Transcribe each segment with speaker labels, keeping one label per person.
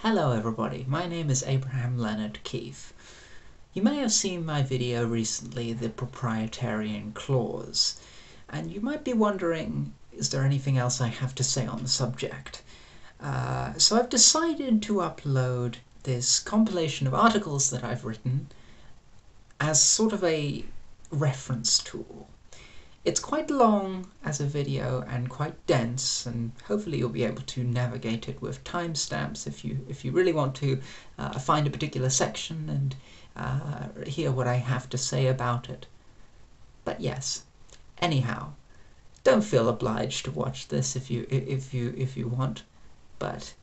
Speaker 1: Hello everybody, my name is Abraham Leonard Keefe. You may have seen my video recently, the Proprietarian Clause, and you might be wondering, is there anything else I have to say on the subject? So I've decided to upload this compilation of articles that I've written as sort of a reference tool. It's quite long as a video and quite dense, and hopefully you'll be able to navigate it with timestamps if you really want to find a particular section and hear what I have to say about it. But yes, anyhow, don't feel obliged to watch this if you want, but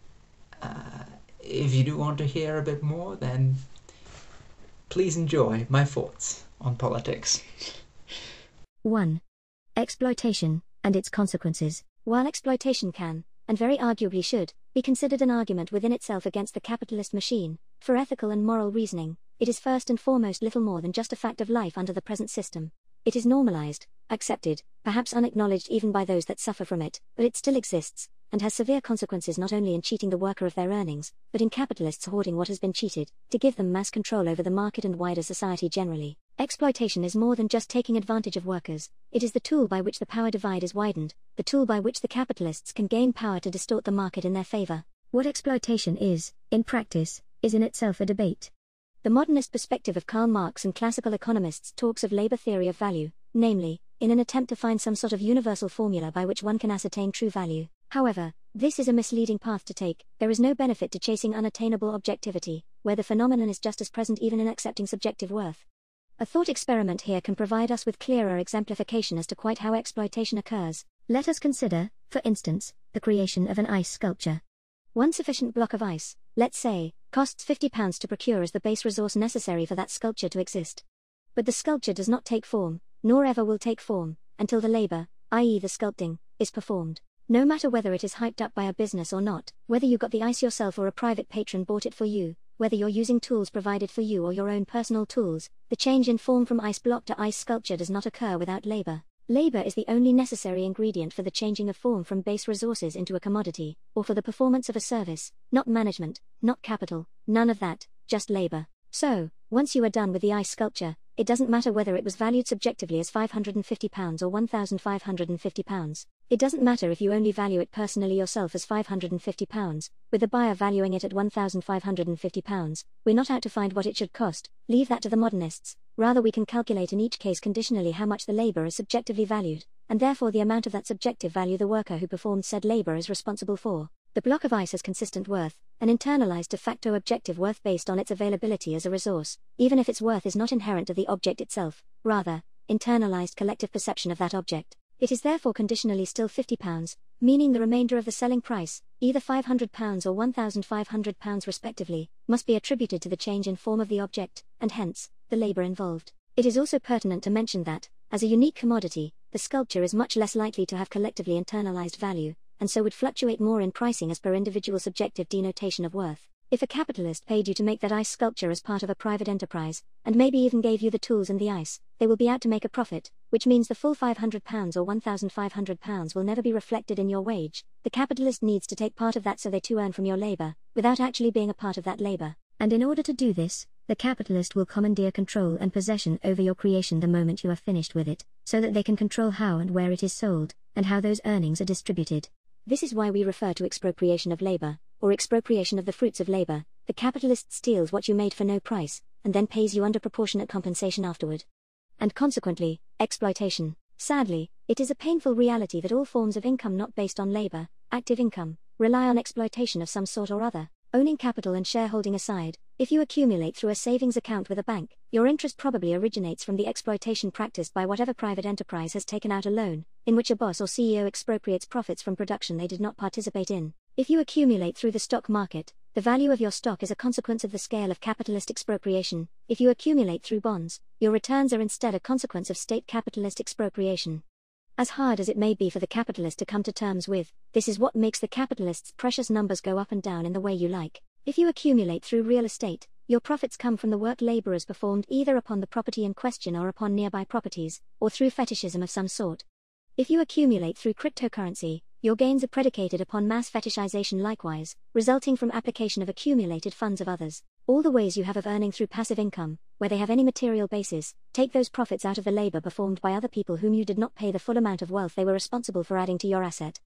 Speaker 1: if you do want to hear a bit more, then please enjoy my thoughts on politics.
Speaker 2: 1. Exploitation, and its consequences. While exploitation can, and very arguably should, be considered an argument within itself against the capitalist machine, for ethical and moral reasoning, it is first and foremost little more than just a fact of life under the present system. It is normalized, accepted, perhaps unacknowledged even by those that suffer from it, but it still exists, and has severe consequences not only in cheating the worker of their earnings, but in capitalists hoarding what has been cheated, to give them mass control over the market and wider society generally. Exploitation is more than just taking advantage of workers. It is the tool by which the power divide is widened, the tool by which the capitalists can gain power to distort the market in their favor. What exploitation is, in practice, is in itself a debate. The modernist perspective of Karl Marx and classical economists talks of labor theory of value, namely, in an attempt to find some sort of universal formula by which one can ascertain true value. However, this is a misleading path to take. There is no benefit to chasing unattainable objectivity, where the phenomenon is just as present even in accepting subjective worth. A thought experiment here can provide us with clearer exemplification as to quite how exploitation occurs. Let us consider, for instance, the creation of an ice sculpture. One sufficient block of ice, let's say, costs £50 to procure as the base resource necessary for that sculpture to exist. But the sculpture does not take form, nor ever will take form, until the labor, i.e. the sculpting, is performed. No matter whether it is hyped up by a business or not, whether you got the ice yourself or a private patron bought it for you, whether you're using tools provided for you or your own personal tools, the change in form from ice block to ice sculpture does not occur without labor. Labor is the only necessary ingredient for the changing of form from base resources into a commodity, or for the performance of a service, not management, not capital, none of that, just labor. So, once you are done with the ice sculpture, it doesn't matter whether it was valued subjectively as £550 or £1,550. It doesn't matter if you only value it personally yourself as £550, with the buyer valuing it at £1,550. We're not out to find what it should cost, leave that to the modernists. Rather, we can calculate in each case conditionally how much the labor is subjectively valued, and therefore the amount of that subjective value the worker who performed said labor is responsible for. The block of ice has consistent worth, an internalized de facto objective worth based on its availability as a resource, even if its worth is not inherent to the object itself, rather, internalized collective perception of that object. It is therefore conditionally still £50, meaning the remainder of the selling price, either £500 or £1,500 respectively, must be attributed to the change in form of the object, and hence, the labor involved. It is also pertinent to mention that, as a unique commodity, the sculpture is much less likely to have collectively internalized value, and so would fluctuate more in pricing as per individual subjective denotation of worth. If a capitalist paid you to make that ice sculpture as part of a private enterprise, and maybe even gave you the tools and the ice, they will be out to make a profit, which means the full £500 or £1,500 will never be reflected in your wage. The capitalist needs to take part of that so they too earn from your labor, without actually being a part of that labor. And in order to do this, the capitalist will commandeer control and possession over your creation the moment you are finished with it, so that they can control how and where it is sold, and how those earnings are distributed. This is why we refer to expropriation of labor, or expropriation of the fruits of labor. The capitalist steals what you made for no price, and then pays you under proportionate compensation afterward. And consequently, exploitation. Sadly, it is a painful reality that all forms of income not based on labor, active income, rely on exploitation of some sort or other. Owning capital and shareholding aside, if you accumulate through a savings account with a bank, your interest probably originates from the exploitation practiced by whatever private enterprise has taken out a loan, in which a boss or CEO expropriates profits from production they did not participate in. If you accumulate through the stock market, the value of your stock is a consequence of the scale of capitalist expropriation. If you accumulate through bonds, your returns are instead a consequence of state capitalist expropriation. As hard as it may be for the capitalist to come to terms with, this is what makes the capitalist's precious numbers go up and down in the way you like. If you accumulate through real estate, your profits come from the work laborers performed either upon the property in question or upon nearby properties, or through fetishism of some sort. If you accumulate through cryptocurrency, Your gains are predicated upon mass fetishization likewise, resulting from application of accumulated funds of others. All the ways you have of earning through passive income, where they have any material basis, take those profits out of the labor performed by other people whom you did not pay the full amount of wealth they were responsible for adding to your asset.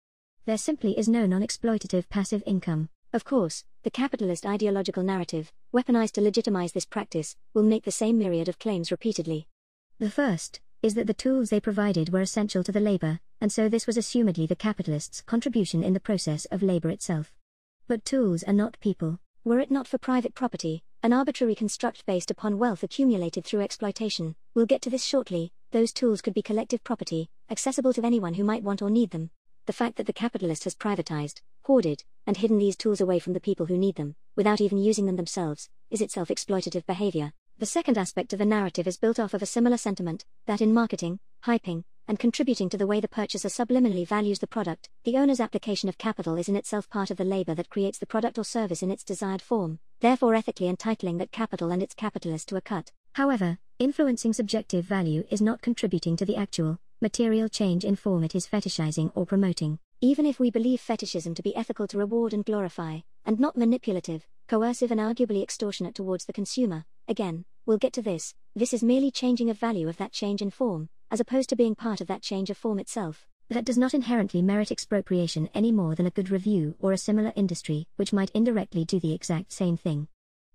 Speaker 2: There simply is no non-exploitative passive income. Of course, the capitalist ideological narrative, weaponized to legitimize this practice, will make the same myriad of claims repeatedly. The first is that the tools they provided were essential to the labor, and so this was assumedly the capitalists' contribution in the process of labor itself. But tools are not people. Were it not for private property, an arbitrary construct based upon wealth accumulated through exploitation, we'll get to this shortly, those tools could be collective property, accessible to anyone who might want or need them. The fact that the capitalist has privatized, hoarded, and hidden these tools away from the people who need them, without even using them themselves, is itself exploitative behavior. The second aspect of the narrative is built off of a similar sentiment, that in marketing, hyping, and contributing to the way the purchaser subliminally values the product, the owner's application of capital is in itself part of the labor that creates the product or service in its desired form, therefore ethically entitling that capital and its capitalist to a cut. However, influencing subjective value is not contributing to the actual, material change in form it is fetishizing or promoting. Even if we believe fetishism to be ethical to reward and glorify, and not manipulative, coercive and arguably extortionate towards the consumer, again, we'll get to this is merely changing of value of that change in form, as opposed to being part of that change of form itself. That does not inherently merit expropriation any more than a good review or a similar industry, which might indirectly do the exact same thing.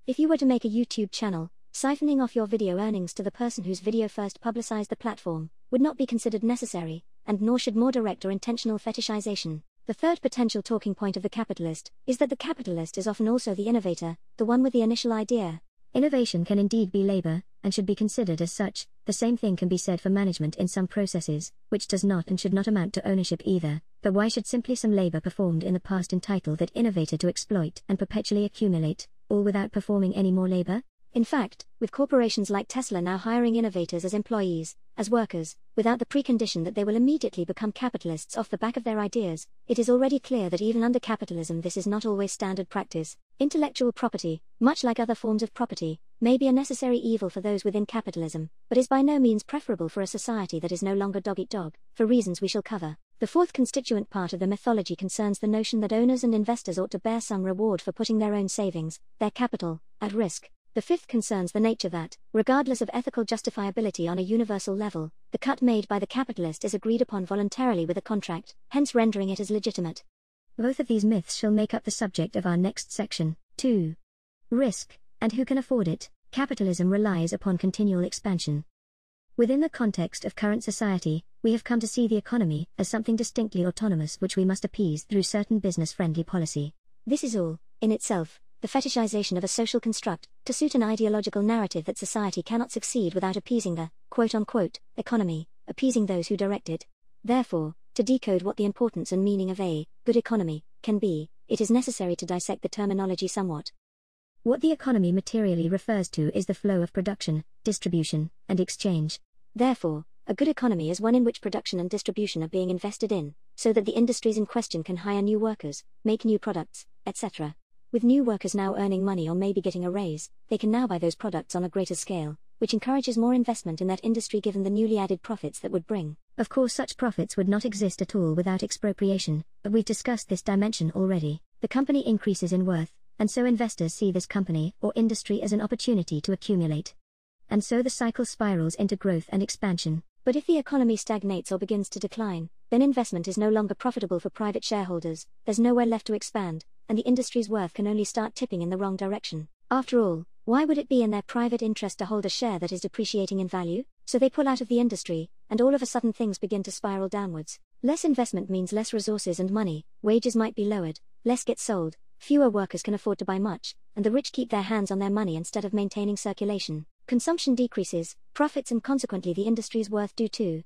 Speaker 2: If you were to make a YouTube channel, siphoning off your video earnings to the person whose video first publicized the platform, would not be considered necessary, and nor should more direct or intentional fetishization. The third potential talking point of the capitalist is that the capitalist is often also the innovator, the one with the initial idea. Innovation can indeed be labor, and should be considered as such. The same thing can be said for management in some processes, which does not and should not amount to ownership either. But why should simply some labor performed in the past entitle that innovator to exploit and perpetually accumulate, all without performing any more labor? In fact, with corporations like Tesla now hiring innovators as employees, as workers, without the precondition that they will immediately become capitalists off the back of their ideas, it is already clear that even under capitalism this is not always standard practice. Intellectual property, much like other forms of property, may be a necessary evil for those within capitalism, but is by no means preferable for a society that is no longer dog-eat-dog, for reasons we shall cover. The fourth constituent part of the mythology concerns the notion that owners and investors ought to bear some reward for putting their own savings, their capital, at risk. The fifth concerns the nature that, regardless of ethical justifiability on a universal level, the cut made by the capitalist is agreed upon voluntarily with a contract, hence rendering it as legitimate. Both of these myths shall make up the subject of our next section. 2. Risk, and who can afford it? Capitalism relies upon continual expansion. Within the context of current society, we have come to see the economy as something distinctly autonomous which we must appease through certain business-friendly policy. This is all, in itself, the fetishization of a social construct, to suit an ideological narrative that society cannot succeed without appeasing the, quote-unquote, economy, appeasing those who direct it. Therefore, to decode what the importance and meaning of a good economy can be, it is necessary to dissect the terminology somewhat. What the economy materially refers to is the flow of production, distribution, and exchange. Therefore, a good economy is one in which production and distribution are being invested in, so that the industries in question can hire new workers, make new products, etc. With new workers now earning money or maybe getting a raise, they can now buy those products on a greater scale, which encourages more investment in that industry given the newly added profits that would bring. Of course such profits would not exist at all without expropriation, but we've discussed this dimension already. The company increases in worth, and so investors see this company or industry as an opportunity to accumulate. And so the cycle spirals into growth and expansion. But if the economy stagnates or begins to decline, then investment is no longer profitable for private shareholders, there's nowhere left to expand, and the industry's worth can only start tipping in the wrong direction. After all, why would it be in their private interest to hold a share that is depreciating in value? So they pull out of the industry, and all of a sudden things begin to spiral downwards. Less investment means less resources and money, wages might be lowered, less gets sold, fewer workers can afford to buy much, and the rich keep their hands on their money instead of maintaining circulation. Consumption decreases, profits and consequently the industry's worth do too.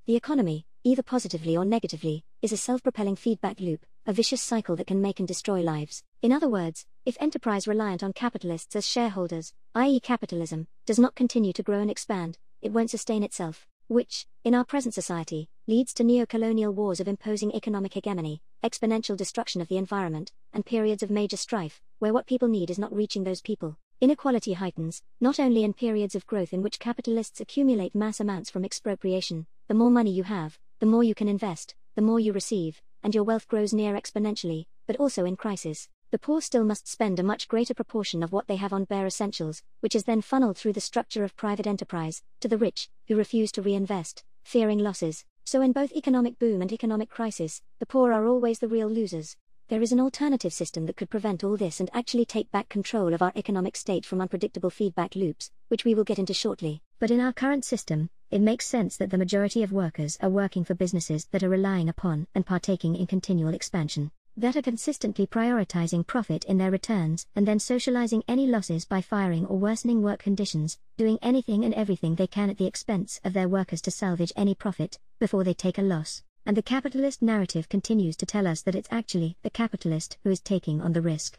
Speaker 2: The economy, either positively or negatively, is a self-propelling feedback loop, a vicious cycle that can make and destroy lives. In other words, if enterprise reliant on capitalists as shareholders, i.e. capitalism, does not continue to grow and expand, it won't sustain itself, which, in our present society, leads to neo-colonial wars of imposing economic hegemony, exponential destruction of the environment, and periods of major strife, where what people need is not reaching those people. Inequality heightens, not only in periods of growth in which capitalists accumulate mass amounts from expropriation. The more money you have, the more you can invest, the more you receive, and your wealth grows near exponentially, but also in crisis. The poor still must spend a much greater proportion of what they have on bare essentials, which is then funneled through the structure of private enterprise, to the rich, who refuse to reinvest, fearing losses. So in both economic boom and economic crisis, the poor are always the real losers. There is an alternative system that could prevent all this and actually take back control of our economic state from unpredictable feedback loops, which we will get into shortly. But in our current system, it makes sense that the majority of workers are working for businesses that are relying upon and partaking in continual expansion, that are consistently prioritizing profit in their returns and then socializing any losses by firing or worsening work conditions, doing anything and everything they can at the expense of their workers to salvage any profit before they take a loss. And the capitalist narrative continues to tell us that it's actually the capitalist who is taking on the risk.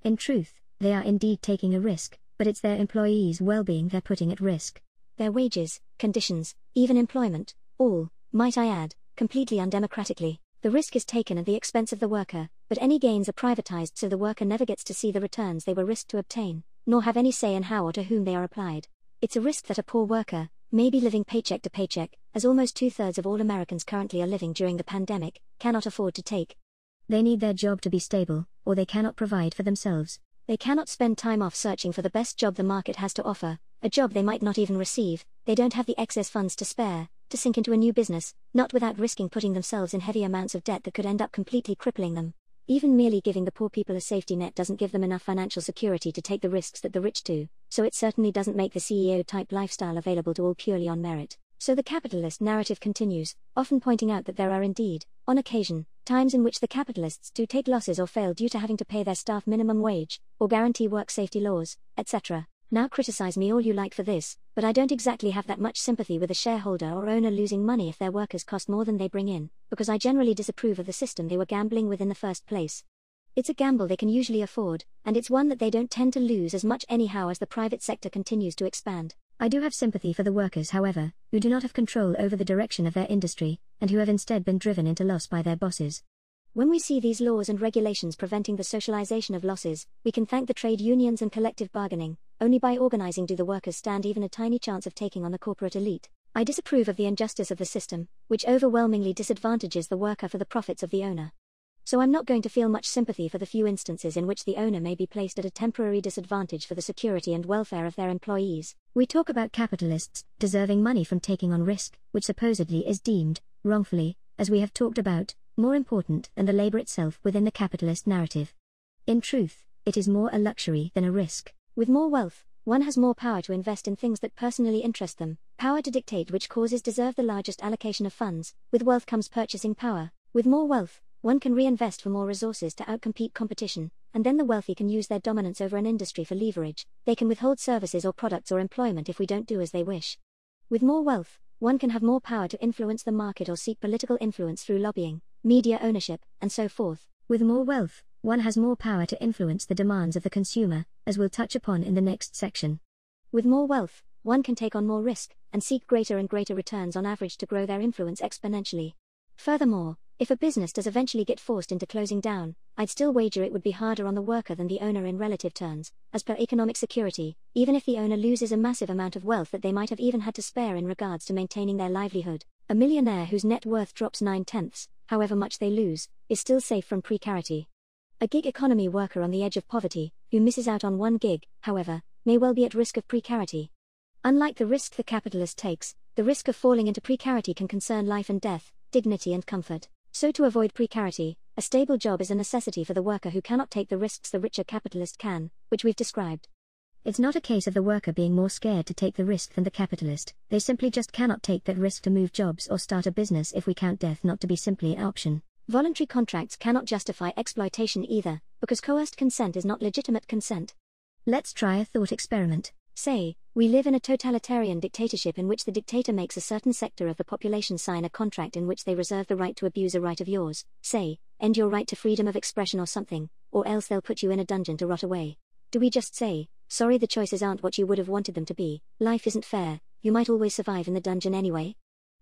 Speaker 2: In truth, they are indeed taking a risk, but it's their employees' well-being they're putting at risk. Their wages, conditions, even employment, all, might I add, completely undemocratically. The risk is taken at the expense of the worker, but any gains are privatized so the worker never gets to see the returns they were risked to obtain, nor have any say in how or to whom they are applied. It's a risk that a poor worker, maybe living paycheck to paycheck, as almost 2/3 of all Americans currently are living during the pandemic, cannot afford to take. They need their job to be stable, or they cannot provide for themselves. They cannot spend time off searching for the best job the market has to offer, a job they might not even receive. They don't have the excess funds to spare, to sink into a new business, not without risking putting themselves in heavy amounts of debt that could end up completely crippling them. Even merely giving the poor people a safety net doesn't give them enough financial security to take the risks that the rich do, so it certainly doesn't make the CEO-type lifestyle available to all purely on merit. So the capitalist narrative continues, often pointing out that there are indeed, on occasion, times in which the capitalists do take losses or fail due to having to pay their staff minimum wage, or guarantee work safety laws, etc. Now criticize me all you like for this, but I don't exactly have that much sympathy with a shareholder or owner losing money if their workers cost more than they bring in, because I generally disapprove of the system they were gambling with in the first place. It's a gamble they can usually afford, and it's one that they don't tend to lose as much anyhow as the private sector continues to expand. I do have sympathy for the workers, however, who do not have control over the direction of their industry, and who have instead been driven into loss by their bosses. When we see these laws and regulations preventing the socialization of losses, we can thank the trade unions and collective bargaining. Only by organizing do the workers stand even a tiny chance of taking on the corporate elite. I disapprove of the injustice of the system, which overwhelmingly disadvantages the worker for the profits of the owner. So I'm not going to feel much sympathy for the few instances in which the owner may be placed at a temporary disadvantage for the security and welfare of their employees. We talk about capitalists deserving money from taking on risk, which supposedly is deemed, wrongfully, as we have talked about, more important than the labor itself within the capitalist narrative. In truth, it is more a luxury than a risk. With more wealth, one has more power to invest in things that personally interest them, power to dictate which causes deserve the largest allocation of funds. With wealth comes purchasing power. With more wealth, one can reinvest for more resources to outcompete competition, and then the wealthy can use their dominance over an industry for leverage. They can withhold services or products or employment if we don't do as they wish. With more wealth, one can have more power to influence the market or seek political influence through lobbying, media ownership, and so forth. With more wealth, one has more power to influence the demands of the consumer, as we'll touch upon in the next section. With more wealth, one can take on more risk, and seek greater and greater returns on average to grow their influence exponentially. Furthermore, if a business does eventually get forced into closing down, I'd still wager it would be harder on the worker than the owner in relative terms, as per economic security, even if the owner loses a massive amount of wealth that they might have even had to spare in regards to maintaining their livelihood. A millionaire whose net worth drops 9/10, however much they lose, is still safe from precarity. A gig economy worker on the edge of poverty, who misses out on one gig, however, may well be at risk of precarity. Unlike the risk the capitalist takes, the risk of falling into precarity can concern life and death, dignity and comfort. So to avoid precarity, a stable job is a necessity for the worker who cannot take the risks the richer capitalist can, which we've described. It's not a case of the worker being more scared to take the risk than the capitalist, they simply just cannot take that risk to move jobs or start a business if we count death not to be simply an option. Voluntary contracts cannot justify exploitation either, because coerced consent is not legitimate consent. Let's try a thought experiment. Say, we live in a totalitarian dictatorship in which the dictator makes a certain sector of the population sign a contract in which they reserve the right to abuse a right of yours, say, end your right to freedom of expression or something, or else they'll put you in a dungeon to rot away. Do we just say, sorry, the choices aren't what you would have wanted them to be, life isn't fair, you might always survive in the dungeon anyway?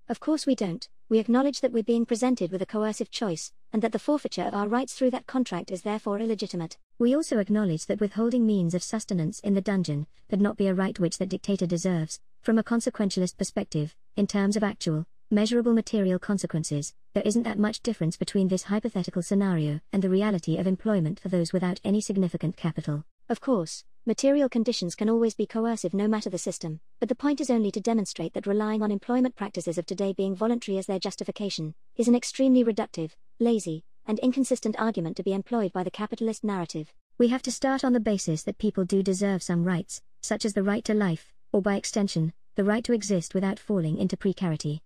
Speaker 2: Of course we don't. We acknowledge that we're being presented with a coercive choice, and that the forfeiture of our rights through that contract is therefore illegitimate. We also acknowledge that withholding means of sustenance in the dungeon could not be a right which that dictator deserves, from a consequentialist perspective, in terms of actual, measurable material consequences, there isn't that much difference between this hypothetical scenario and the reality of employment for those without any significant capital. Of course, material conditions can always be coercive no matter the system, but the point is only to demonstrate that relying on employment practices of today being voluntary as their justification is an extremely reductive, lazy, and inconsistent argument to be employed by the capitalist narrative. We have to start on the basis that people do deserve some rights, such as the right to life, or by extension, the right to exist without falling into precarity.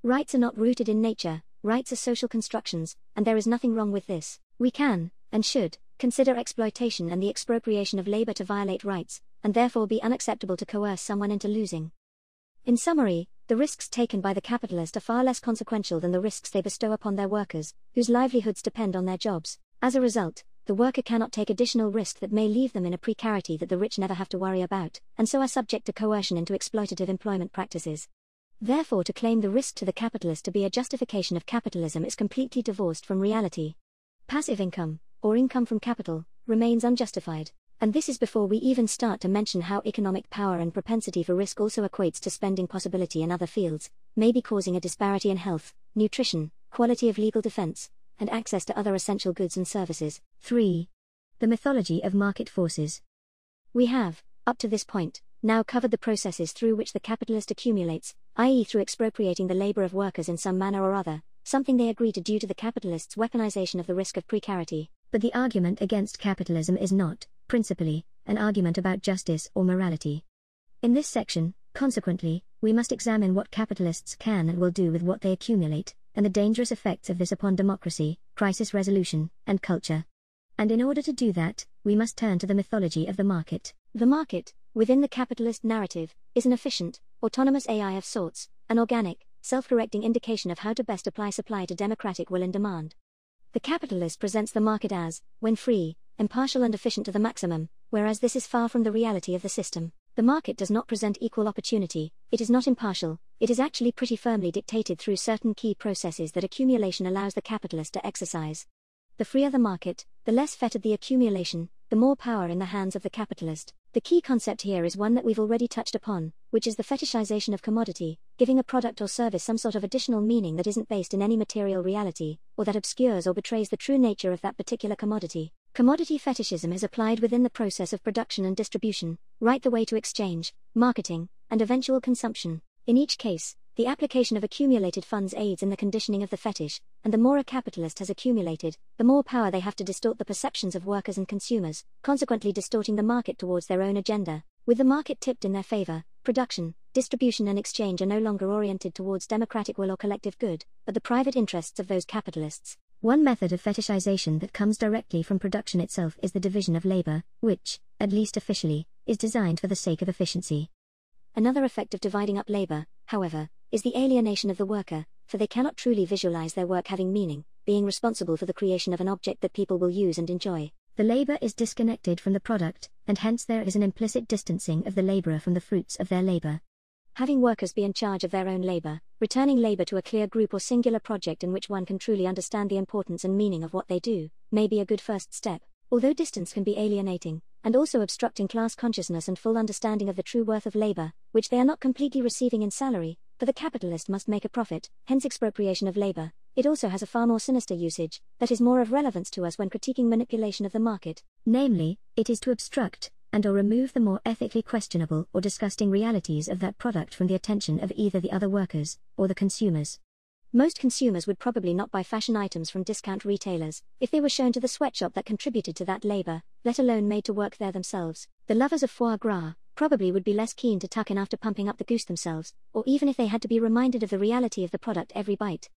Speaker 2: Rights are not rooted in nature, rights are social constructions, and there is nothing wrong with this. We can, and should, consider exploitation and the expropriation of labor to violate rights, and therefore be unacceptable to coerce someone into losing. In summary, the risks taken by the capitalist are far less consequential than the risks they bestow upon their workers, whose livelihoods depend on their jobs. As a result, the worker cannot take additional risk that may leave them in a precarity that the rich never have to worry about, and so are subject to coercion into exploitative employment practices. Therefore, to claim the risk to the capitalist to be a justification of capitalism is completely divorced from reality. Passive income, or income from capital, remains unjustified, and this is before we even start to mention how economic power and propensity for risk also equates to spending possibility in other fields, maybe causing a disparity in health, nutrition, quality of legal defense, and access to other essential goods and services. 3. The mythology of market forces. We have, up to this point, now covered the processes through which the capitalist accumulates, i.e. through expropriating the labor of workers in some manner or other, something they agree to due to the capitalist's weaponization of the risk of precarity. But the argument against capitalism is not, principally, an argument about justice or morality. In this section, consequently, we must examine what capitalists can and will do with what they accumulate, and the dangerous effects of this upon democracy, crisis resolution, and culture. And in order to do that, we must turn to the mythology of the market. The market, within the capitalist narrative, is an efficient, autonomous AI of sorts, an organic, self-correcting indication of how to best apply supply to democratic will and demand. The capitalist presents the market as, when free, impartial and efficient to the maximum, whereas this is far from the reality of the system. The market does not present equal opportunity, it is not impartial, it is actually pretty firmly dictated through certain key processes that accumulation allows the capitalist to exercise. The freer the market, the less fettered the accumulation, the more power in the hands of the capitalist. The key concept here is one that we've already touched upon, which is the fetishization of commodity, giving a product or service some sort of additional meaning that isn't based in any material reality, or that obscures or betrays the true nature of that particular commodity. Commodity fetishism is applied within the process of production and distribution, right the way to exchange, marketing, and eventual consumption. In each case, the application of accumulated funds aids in the conditioning of the fetish, and the more a capitalist has accumulated, the more power they have to distort the perceptions of workers and consumers, consequently distorting the market towards their own agenda. With the market tipped in their favor, production, distribution and exchange are no longer oriented towards democratic will or collective good, but the private interests of those capitalists. One method of fetishization that comes directly from production itself is the division of labor, which, at least officially, is designed for the sake of efficiency. Another effect of dividing up labor, however, is the alienation of the worker, for they cannot truly visualize their work having meaning, being responsible for the creation of an object that people will use and enjoy. The labor is disconnected from the product, and hence there is an implicit distancing of the laborer from the fruits of their labor. Having workers be in charge of their own labor, returning labor to a clear group or singular project in which one can truly understand the importance and meaning of what they do, may be a good first step, although distance can be alienating, and also obstructing class consciousness and full understanding of the true worth of labor, which they are not completely receiving in salary, for the capitalist must make a profit, hence expropriation of labor. It also has a far more sinister usage, that is more of relevance to us when critiquing manipulation of the market. Namely, it is to obstruct, and or remove the more ethically questionable or disgusting realities of that product from the attention of either the other workers, or the consumers. Most consumers would probably not buy fashion items from discount retailers, if they were shown to the sweatshop that contributed to that labor, let alone made to work there themselves. The lovers of foie gras probably would be less keen to tuck in after pumping up the goose themselves, or even if they had to be reminded of the reality of the product every bite.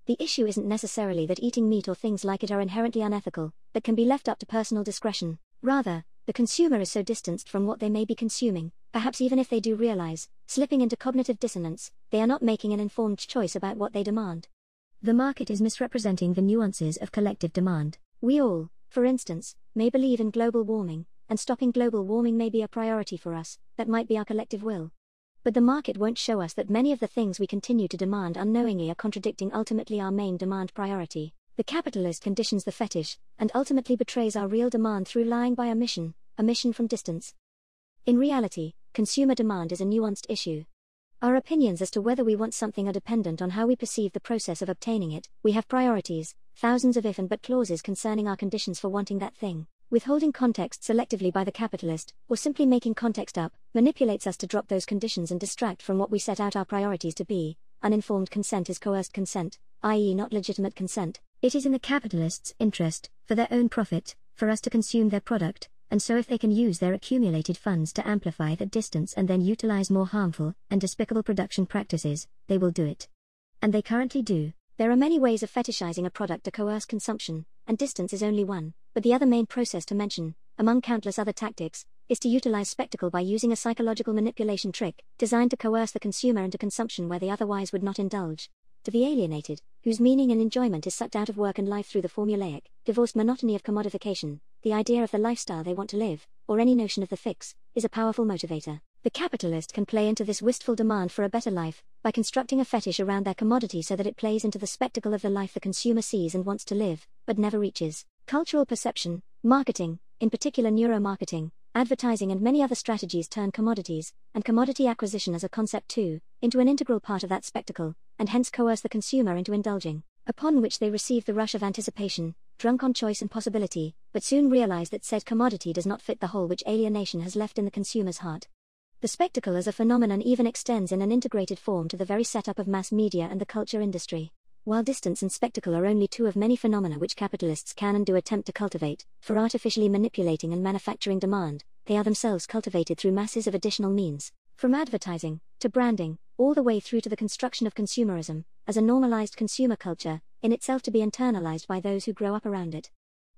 Speaker 2: The issue isn't necessarily that eating meat or things like it are inherently unethical, that can be left up to personal discretion. Rather, the consumer is so distanced from what they may be consuming, perhaps even if they do realize, slipping into cognitive dissonance, they are not making an informed choice about what they demand. The market is misrepresenting the nuances of collective demand. We all, for instance, may believe in global warming, and stopping global warming may be a priority for us, that might be our collective will. But the market won't show us that many of the things we continue to demand unknowingly are contradicting ultimately our main demand priority. The capitalist conditions the fetish, and ultimately betrays our real demand through lying by omission from distance. In reality, consumer demand is a nuanced issue. Our opinions as to whether we want something are dependent on how we perceive the process of obtaining it. We have priorities, thousands of if and but clauses concerning our conditions for wanting that thing. Withholding context selectively by the capitalist, or simply making context up, manipulates us to drop those conditions and distract from what we set out our priorities to be. Uninformed consent is coerced consent, i.e. not legitimate consent. It is in the capitalists' interest, for their own profit, for us to consume their product, and so if they can use their accumulated funds to amplify that distance and then utilize more harmful and despicable production practices, they will do it. And they currently do. There are many ways of fetishizing a product to coerce consumption, and distance is only one, but the other main process to mention, among countless other tactics, is to utilize spectacle by using a psychological manipulation trick, designed to coerce the consumer into consumption where they otherwise would not indulge. To the alienated, whose meaning and enjoyment is sucked out of work and life through the formulaic, divorced monotony of commodification, the idea of the lifestyle they want to live, or any notion of the fix, is a powerful motivator. The capitalist can play into this wistful demand for a better life, by constructing a fetish around their commodity so that it plays into the spectacle of the life the consumer sees and wants to live, but never reaches. Cultural perception, marketing, in particular neuromarketing, advertising and many other strategies turn commodities, and commodity acquisition as a concept too, into an integral part of that spectacle, and hence coerce the consumer into indulging, upon which they receive the rush of anticipation, drunk on choice and possibility, but soon realize that said commodity does not fit the hole which alienation has left in the consumer's heart. The spectacle as a phenomenon even extends in an integrated form to the very setup of mass media and the culture industry. While distance and spectacle are only two of many phenomena which capitalists can and do attempt to cultivate, for artificially manipulating and manufacturing demand, they are themselves cultivated through masses of additional means, from advertising, to branding, all the way through to the construction of consumerism, as a normalized consumer culture, in itself to be internalized by those who grow up around it.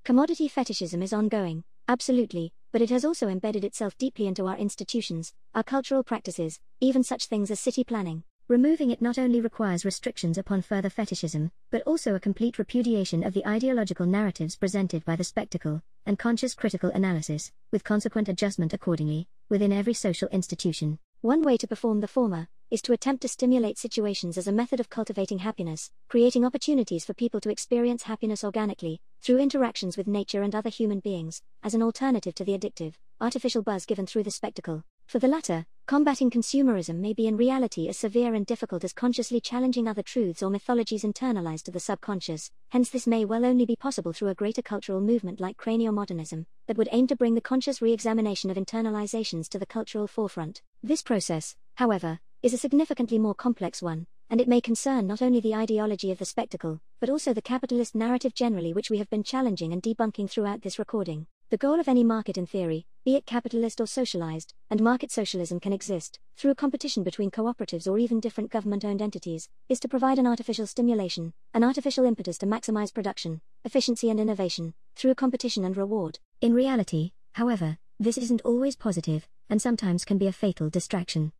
Speaker 2: Commodity fetishism is ongoing, absolutely, but it has also embedded itself deeply into our institutions, our cultural practices, even such things as city planning. Removing it not only requires restrictions upon further fetishism, but also a complete repudiation of the ideological narratives presented by the spectacle, and conscious critical analysis, with consequent adjustment accordingly, within every social institution. One way to perform the former is to attempt to stimulate situations as a method of cultivating happiness, creating opportunities for people to experience happiness organically, through interactions with nature and other human beings, as an alternative to the addictive, artificial buzz given through the spectacle. For the latter, combating consumerism may be in reality as severe and difficult as consciously challenging other truths or mythologies internalized to the subconscious, hence this may well only be possible through a greater cultural movement like craniomodernism, that would aim to bring the conscious re-examination of internalizations to the cultural forefront. This process, however, is a significantly more complex one, and it may concern not only the ideology of the spectacle, but also the capitalist narrative generally, which we have been challenging and debunking throughout this recording. The goal of any market in theory, be it capitalist or socialized, and market socialism can exist, through competition between cooperatives or even different government-owned entities, is to provide an artificial stimulation, an artificial impetus to maximize production, efficiency and innovation, through competition and reward. In reality, however, this isn't always positive, and sometimes can be a fatal distraction.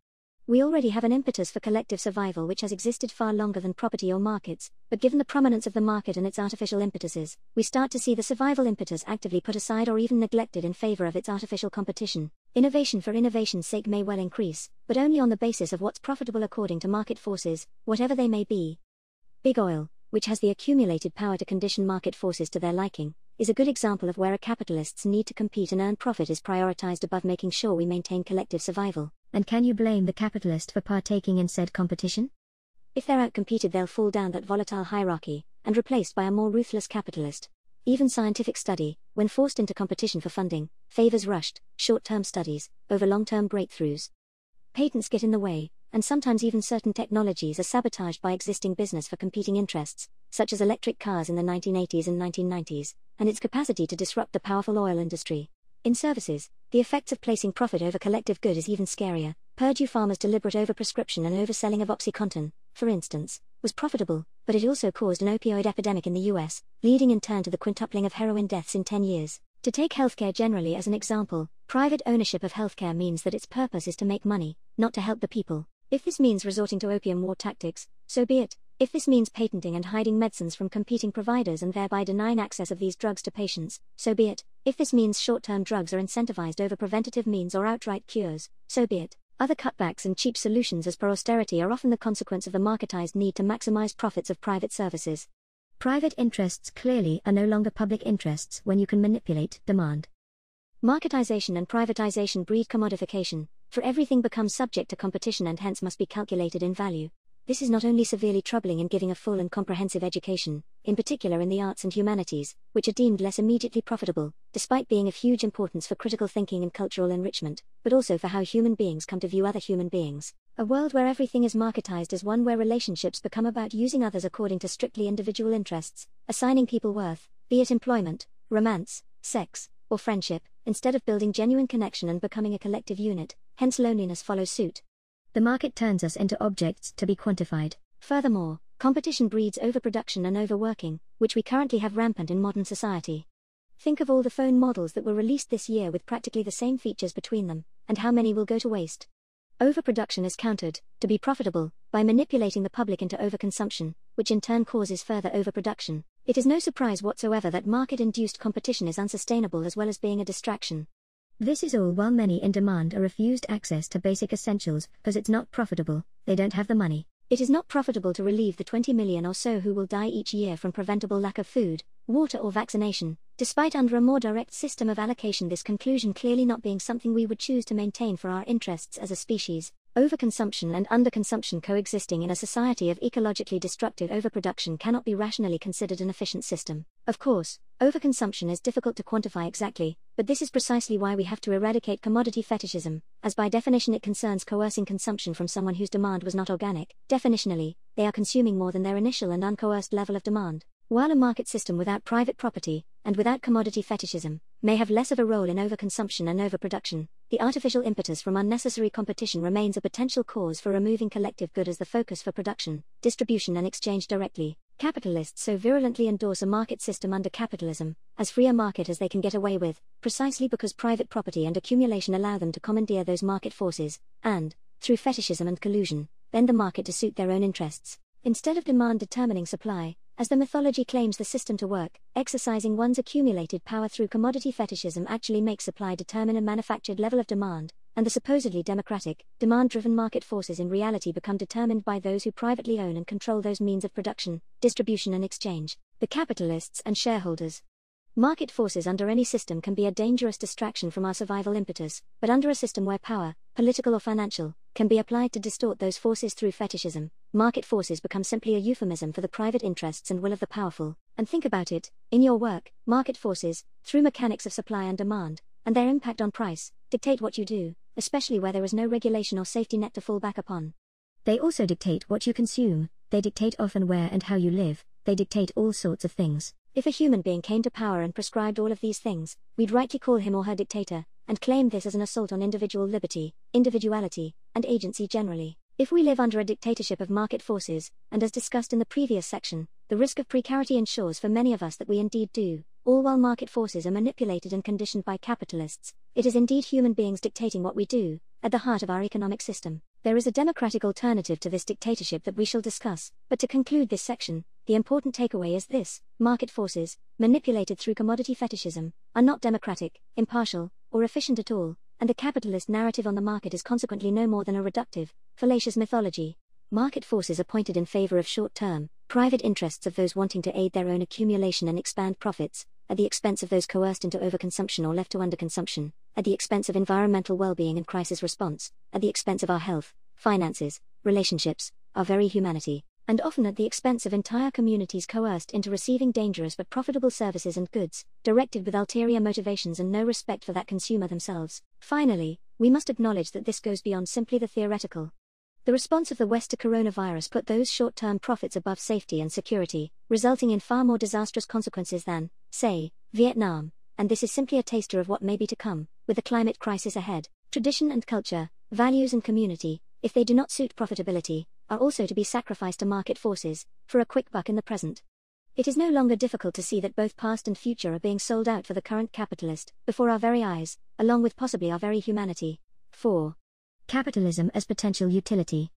Speaker 2: We already have an impetus for collective survival which has existed far longer than property or markets, but given the prominence of the market and its artificial impetuses, we start to see the survival impetus actively put aside or even neglected in favor of its artificial competition. Innovation for innovation's sake may well increase, but only on the basis of what's profitable according to market forces, whatever they may be. Big Oil, which has the accumulated power to condition market forces to their liking, is a good example of where a capitalist's need to compete and earn profit is prioritized above making sure we maintain collective survival. And can you blame the capitalist for partaking in said competition? If they're outcompeted, they'll fall down that volatile hierarchy, and replaced by a more ruthless capitalist. Even scientific study, when forced into competition for funding, favors rushed, short-term studies, over long-term breakthroughs. Patents get in the way, and sometimes even certain technologies are sabotaged by existing business for competing interests, such as electric cars in the 1980s and 1990s, and its capacity to disrupt the powerful oil industry. In services, the effects of placing profit over collective good is even scarier. Purdue Pharma's deliberate overprescription and overselling of OxyContin, for instance, was profitable, but it also caused an opioid epidemic in the US, leading in turn to the quintupling of heroin deaths in 10 years. To take healthcare generally as an example, private ownership of healthcare means that its purpose is to make money, not to help the people. If this means resorting to opium war tactics, so be it. If this means patenting and hiding medicines from competing providers and thereby denying access of these drugs to patients, so be it. If this means short-term drugs are incentivized over preventative means or outright cures, so be it. Other cutbacks and cheap solutions as per austerity are often the consequence of the marketized need to maximize profits of private services. Private interests clearly are no longer public interests when you can manipulate demand. Marketization and privatization breed commodification, for everything becomes subject to competition and hence must be calculated in value. This is not only severely troubling in giving a full and comprehensive education, in particular in the arts and humanities, which are deemed less immediately profitable, despite being of huge importance for critical thinking and cultural enrichment, but also for how human beings come to view other human beings. A world where everything is marketized is one where relationships become about using others according to strictly individual interests, assigning people worth, be it employment, romance, sex, or friendship, instead of building genuine connection and becoming a collective unit, hence loneliness follows suit. The market turns us into objects to be quantified. Furthermore, competition breeds overproduction and overworking, which we currently have rampant in modern society. Think of all the phone models that were released this year with practically the same features between them, and how many will go to waste. Overproduction is countered, to be profitable, by manipulating the public into overconsumption, which in turn causes further overproduction. It is no surprise whatsoever that market-induced competition is unsustainable as well as being a distraction. This is all while many in demand are refused access to basic essentials because it's not profitable, they don't have the money. It is not profitable to relieve the 20 million or so who will die each year from preventable lack of food, water or vaccination, despite under a more direct system of allocation this conclusion clearly not being something we would choose to maintain for our interests as a species. Overconsumption and underconsumption coexisting in a society of ecologically destructive overproduction cannot be rationally considered an efficient system. Of course, overconsumption is difficult to quantify exactly, but this is precisely why we have to eradicate commodity fetishism, as by definition it concerns coercing consumption from someone whose demand was not organic. Definitionally, they are consuming more than their initial and uncoerced level of demand. While a market system without private property, and without commodity fetishism, may have less of a role in overconsumption and overproduction, the artificial impetus from unnecessary competition remains a potential cause for removing collective good as the focus for production, distribution and exchange directly. Capitalists so virulently endorse a market system under capitalism, as free a market as they can get away with, precisely because private property and accumulation allow them to commandeer those market forces, and, through fetishism and collusion, bend the market to suit their own interests. Instead of demand determining supply, as the mythology claims the system to work, exercising one's accumulated power through commodity fetishism actually makes supply determine a manufactured level of demand, and the supposedly democratic, demand-driven market forces in reality become determined by those who privately own and control those means of production, distribution and exchange, the capitalists and shareholders. Market forces under any system can be a dangerous distraction from our survival impetus, but under a system where power, political or financial, can be applied to distort those forces through fetishism, market forces become simply a euphemism for the private interests and will of the powerful. And think about it, in your work, market forces, through mechanics of supply and demand, and their impact on price, dictate what you do, especially where there is no regulation or safety net to fall back upon. They also dictate what you consume, they dictate often where and how you live, they dictate all sorts of things. If a human being came to power and prescribed all of these things, we'd rightly call him or her dictator, and claim this as an assault on individual liberty, individuality, and agency generally. If we live under a dictatorship of market forces, and as discussed in the previous section, the risk of precarity ensures for many of us that we indeed do, all while market forces are manipulated and conditioned by capitalists. It is indeed human beings dictating what we do, at the heart of our economic system. There is a democratic alternative to this dictatorship that we shall discuss, but to conclude this section, the important takeaway is this: market forces, manipulated through commodity fetishism, are not democratic, impartial, or efficient at all, and the capitalist narrative on the market is consequently no more than a reductive, fallacious mythology. Market forces are pointed in favor of short-term, private interests of those wanting to aid their own accumulation and expand profits, at the expense of those coerced into overconsumption or left to underconsumption, at the expense of environmental well-being and crisis response, at the expense of our health, finances, relationships, our very humanity, and often at the expense of entire communities coerced into receiving dangerous but profitable services and goods, directed with ulterior motivations and no respect for that consumer themselves. Finally, we must acknowledge that this goes beyond simply the theoretical. The response of the West to coronavirus put those short-term profits above safety and security, resulting in far more disastrous consequences than, say, Vietnam, and this is simply a taster of what may be to come, with the climate crisis ahead. Tradition and culture, values and community, if they do not suit profitability, are also to be sacrificed to market forces, for a quick buck in the present. It is no longer difficult to see that both past and future are being sold out for the current capitalist, before our very eyes, along with possibly our very humanity. 4. Capitalism as potential utility.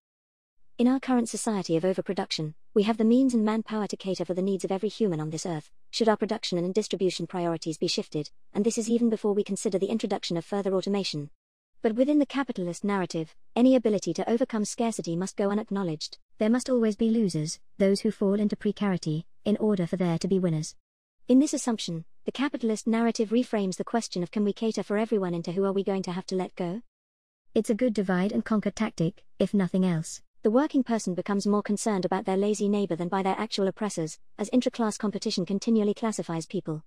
Speaker 2: In our current society of overproduction, we have the means and manpower to cater for the needs of every human on this earth, should our production and distribution priorities be shifted, and this is even before we consider the introduction of further automation. But within the capitalist narrative, any ability to overcome scarcity must go unacknowledged. There must always be losers, those who fall into precarity, in order for there to be winners. In this assumption, the capitalist narrative reframes the question of can we cater for everyone into who are we going to have to let go? It's a good divide and conquer tactic, if nothing else. The working person becomes more concerned about their lazy neighbor than by their actual oppressors, as intra-class competition continually classifies people.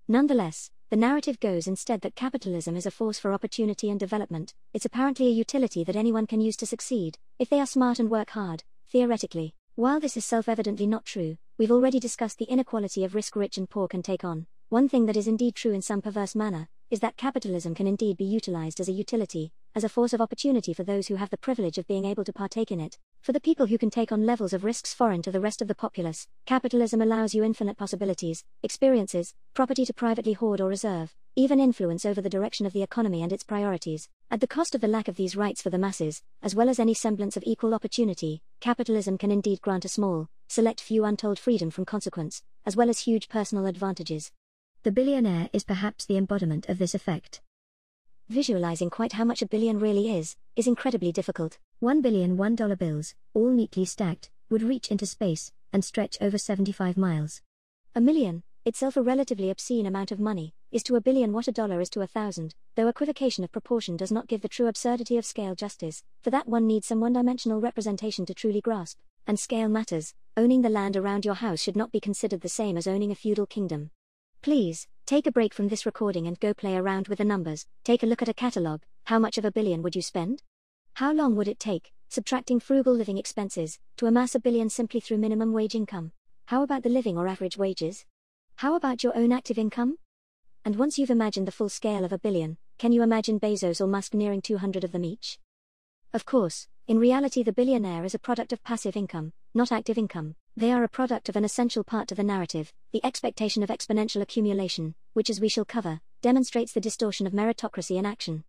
Speaker 2: Nonetheless, the narrative goes instead that capitalism is a force for opportunity and development. It's apparently a utility that anyone can use to succeed, if they are smart and work hard, theoretically. While this is self-evidently not true, we've already discussed the inequality of risk rich and poor can take on. One thing that is indeed true in some perverse manner, is that capitalism can indeed be utilized as a utility, as a force of opportunity for those who have the privilege of being able to partake in it. For the people who can take on levels of risks foreign to the rest of the populace, capitalism allows you infinite possibilities, experiences, property to privately hoard or reserve, even influence over the direction of the economy and its priorities. At the cost of the lack of these rights for the masses, as well as any semblance of equal opportunity, capitalism can indeed grant a small, select few untold freedom from consequence, as well as huge personal advantages. The billionaire is perhaps the embodiment of this effect. Visualizing quite how much a billion really is incredibly difficult. 1 billion $1 bills, all neatly stacked, would reach into space, and stretch over 75 miles. A million, itself a relatively obscene amount of money, is to a billion what a dollar is to 1,000, though equivocation of proportion does not give the true absurdity of scale justice, for that one needs some one-dimensional representation to truly grasp, and scale matters. Owning the land around your house should not be considered the same as owning a feudal kingdom. Please, take a break from this recording and go play around with the numbers. Take a look at a catalog. How much of a billion would you spend? How long would it take, subtracting frugal living expenses, to amass a billion simply through minimum wage income? How about the living or average wages? How about your own active income? And once you've imagined the full scale of a billion, can you imagine Bezos or Musk nearing 200 of them each? Of course, in reality the billionaire is a product of passive income, not active income. They are a product of an essential part to the narrative, the expectation of exponential accumulation, which, as we shall cover, demonstrates the distortion of meritocracy in action.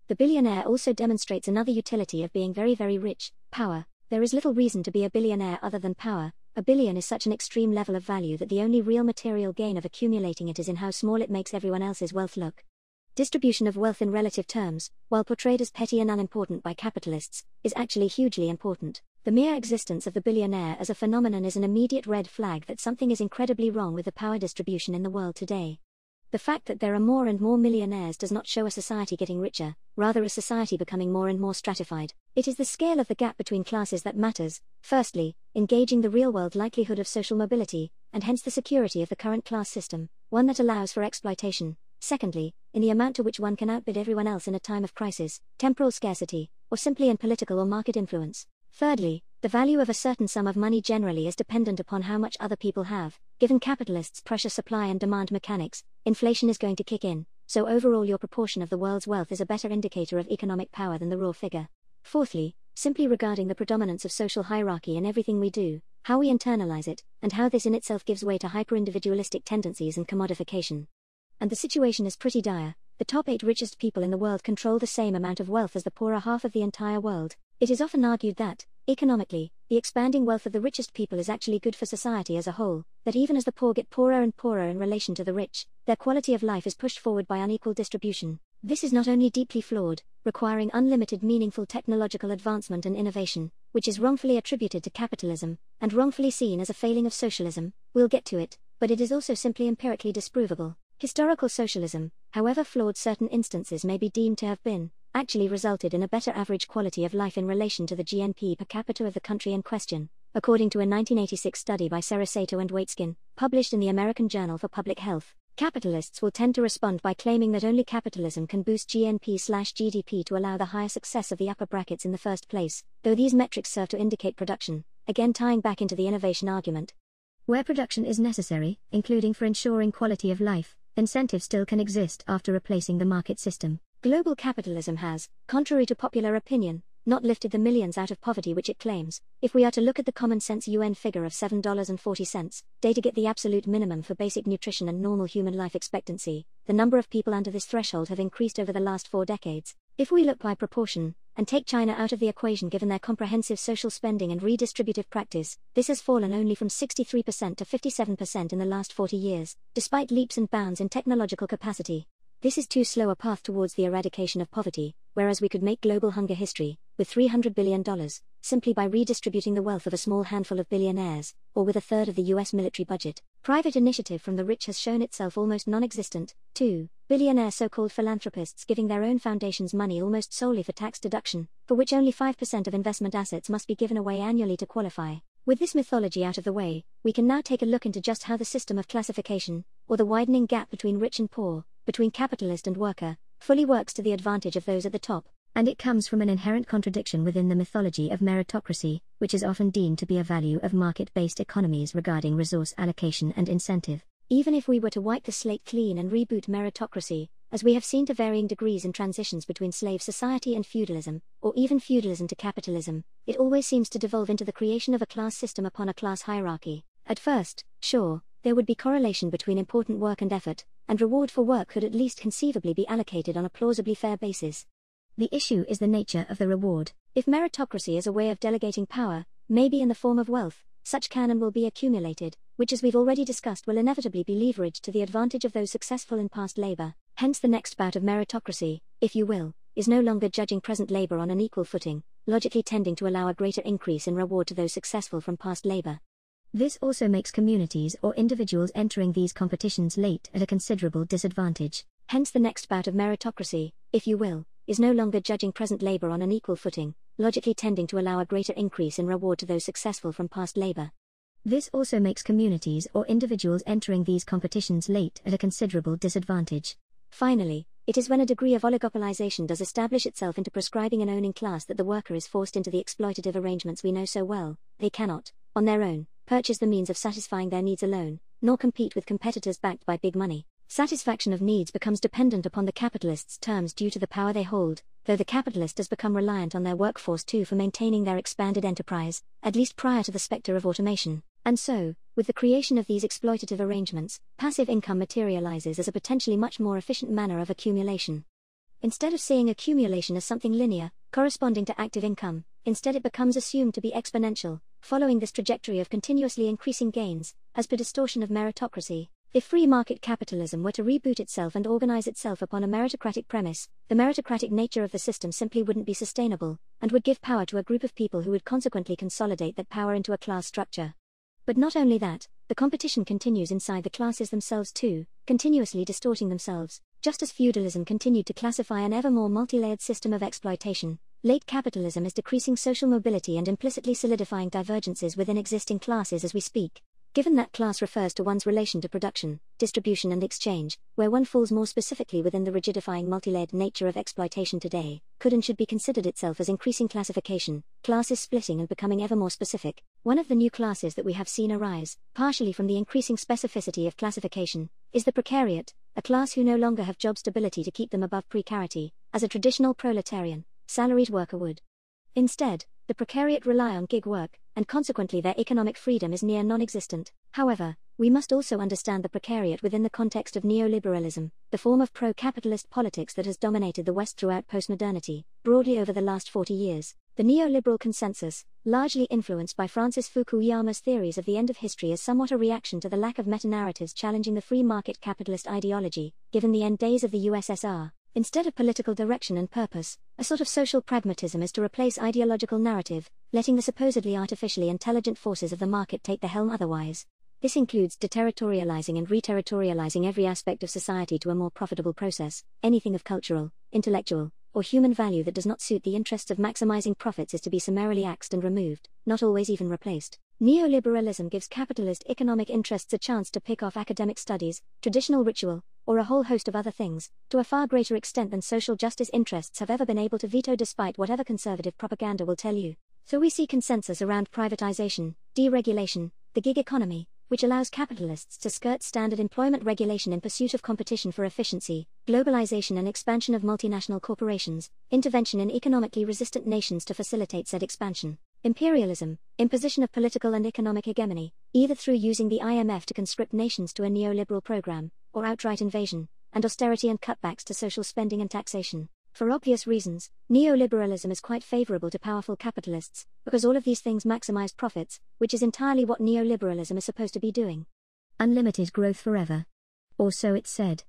Speaker 2: The billionaire also demonstrates another utility of being very, very rich: power. There is little reason to be a billionaire other than power. A billion is such an extreme level of value that the only real material gain of accumulating it is in how small it makes everyone else's wealth look. Distribution of wealth in relative terms, while portrayed as petty and unimportant by capitalists, is actually hugely important. The mere existence of the billionaire as a phenomenon is an immediate red flag that something is incredibly wrong with the power distribution in the world today. The fact that there are more and more millionaires does not show a society getting richer, rather a society becoming more and more stratified. It is the scale of the gap between classes that matters. Firstly, engaging the real-world likelihood of social mobility, and hence the security of the current class system, one that allows for exploitation. Secondly, in the amount to which one can outbid everyone else in a time of crisis, temporal scarcity, or simply in political or market influence. Thirdly, the value of a certain sum of money generally is dependent upon how much other people have. Given capitalists' pressure supply and demand mechanics, inflation is going to kick in, so overall your proportion of the world's wealth is a better indicator of economic power than the raw figure. Fourthly, simply regarding the predominance of social hierarchy in everything we do, how we internalize it, and how this in itself gives way to hyper-individualistic tendencies and commodification. And the situation is pretty dire. The top 8 richest people in the world control the same amount of wealth as the poorer half of the entire world. It is often argued that, economically, the expanding wealth of the richest people is actually good for society as a whole, that even as the poor get poorer and poorer in relation to the rich, their quality of life is pushed forward by unequal distribution. This is not only deeply flawed, requiring unlimited meaningful technological advancement and innovation, which is wrongfully attributed to capitalism, and wrongfully seen as a failing of socialism. We'll get to it, but it is also simply empirically disprovable. Historical socialism, however flawed certain instances may be deemed to have been, actually resulted in a better average quality of life in relation to the GNP per capita of the country in question, according to a 1986 study by Sarasato and Waitskin, published in the American Journal for Public Health. Capitalists will tend to respond by claiming that only capitalism can boost GNP/GDP to allow the higher success of the upper brackets in the first place, though these metrics serve to indicate production, again tying back into the innovation argument. Where production is necessary, including for ensuring quality of life, incentives still can exist after replacing the market system. Global capitalism has, contrary to popular opinion, not lifted the millions out of poverty which it claims. If we are to look at the common-sense UN figure of $7.40, to get the absolute minimum for basic nutrition and normal human life expectancy, the number of people under this threshold have increased over the last 4 decades. If we look by proportion, and take China out of the equation given their comprehensive social spending and redistributive practice, this has fallen only from 63% to 57% in the last 40 years, despite leaps and bounds in technological capacity. This is too slow a path towards the eradication of poverty, whereas we could make global hunger history, with $300 billion, simply by redistributing the wealth of a small handful of billionaires, or with a third of the US military budget. Private initiative from the rich has shown itself almost non-existent. 2. Billionaire so-called philanthropists giving their own foundations money almost solely for tax deduction, for which only 5% of investment assets must be given away annually to qualify. With this mythology out of the way, we can now take a look into just how the system of classification, or the widening gap between rich and poor, between capitalist and worker, fully works to the advantage of those at the top. And it comes from an inherent contradiction within the mythology of meritocracy, which is often deemed to be a value of market-based economies regarding resource allocation and incentive. Even if we were to wipe the slate clean and reboot meritocracy, as we have seen to varying degrees in transitions between slave society and feudalism, or even feudalism to capitalism, it always seems to devolve into the creation of a class system upon a class hierarchy. At first, sure, there would be correlation between important work and effort, and reward for work could at least conceivably be allocated on a plausibly fair basis. The issue is the nature of the reward. If meritocracy is a way of delegating power, maybe in the form of wealth, such can and will be accumulated, which as we've already discussed will inevitably be leveraged to the advantage of those successful in past labor. Hence the next bout of meritocracy, if you will, is no longer judging present labor on an equal footing, logically tending to allow a greater increase in reward to those successful from past labor. This also makes communities or individuals entering these competitions late at a considerable disadvantage. Hence the next bout of meritocracy, if you will, is no longer judging present labor on an equal footing, logically tending to allow a greater increase in reward to those successful from past labor. This also makes communities or individuals entering these competitions late at a considerable disadvantage. Finally, it is when a degree of oligopolization does establish itself into prescribing and owning class that the worker is forced into the exploitative arrangements we know so well. They cannot, on their own, purchase the means of satisfying their needs alone, nor compete with competitors backed by big money. Satisfaction of needs becomes dependent upon the capitalist's terms due to the power they hold, though the capitalist has become reliant on their workforce too for maintaining their expanded enterprise, at least prior to the specter of automation. And so, with the creation of these exploitative arrangements, passive income materializes as a potentially much more efficient manner of accumulation. Instead of seeing accumulation as something linear, corresponding to active income, instead it becomes assumed to be exponential, following this trajectory of continuously increasing gains, as per distortion of meritocracy. If free market capitalism were to reboot itself and organize itself upon a meritocratic premise, the meritocratic nature of the system simply wouldn't be sustainable, and would give power to a group of people who would consequently consolidate that power into a class structure. But not only that, the competition continues inside the classes themselves too, continuously distorting themselves. Just as feudalism continued to classify an ever more multi-layered system of exploitation, late capitalism is decreasing social mobility and implicitly solidifying divergences within existing classes as we speak. Given that class refers to one's relation to production, distribution and exchange, where one falls more specifically within the rigidifying multi-layered nature of exploitation today, could and should be considered itself as increasing classification, classes splitting and becoming ever more specific. One of the new classes that we have seen arise, partially from the increasing specificity of classification, is the precariat, a class who no longer have job stability to keep them above precarity, as a traditional proletarian, salaried worker would. Instead, the precariat rely on gig work, and consequently their economic freedom is near non-existent. However, we must also understand the precariat within the context of neoliberalism, the form of pro-capitalist politics that has dominated the West throughout postmodernity, broadly over the last 40 years. The neoliberal consensus, largely influenced by Francis Fukuyama's theories of the end of history, is somewhat a reaction to the lack of meta-narratives challenging the free market capitalist ideology, given the end days of the USSR. Instead of political direction and purpose, a sort of social pragmatism is to replace ideological narrative, letting the supposedly artificially intelligent forces of the market take the helm otherwise. This includes deterritorializing and reterritorializing every aspect of society to a more profitable process. Anything of cultural, intellectual, or human value that does not suit the interests of maximizing profits is to be summarily axed and removed, not always even replaced. Neoliberalism gives capitalist economic interests a chance to pick off academic studies, traditional ritual, or a whole host of other things, to a far greater extent than social justice interests have ever been able to veto despite whatever conservative propaganda will tell you. So we see consensus around privatization, deregulation, the gig economy, which allows capitalists to skirt standard employment regulation in pursuit of competition for efficiency, globalization and expansion of multinational corporations, intervention in economically resistant nations to facilitate said expansion, imperialism, imposition of political and economic hegemony, either through using the IMF to conscript nations to a neoliberal program, or outright invasion, and austerity and cutbacks to social spending and taxation. For obvious reasons, neoliberalism is quite favorable to powerful capitalists, because all of these things maximize profits, which is entirely what neoliberalism is supposed to be doing. Unlimited growth forever. Or so it's said.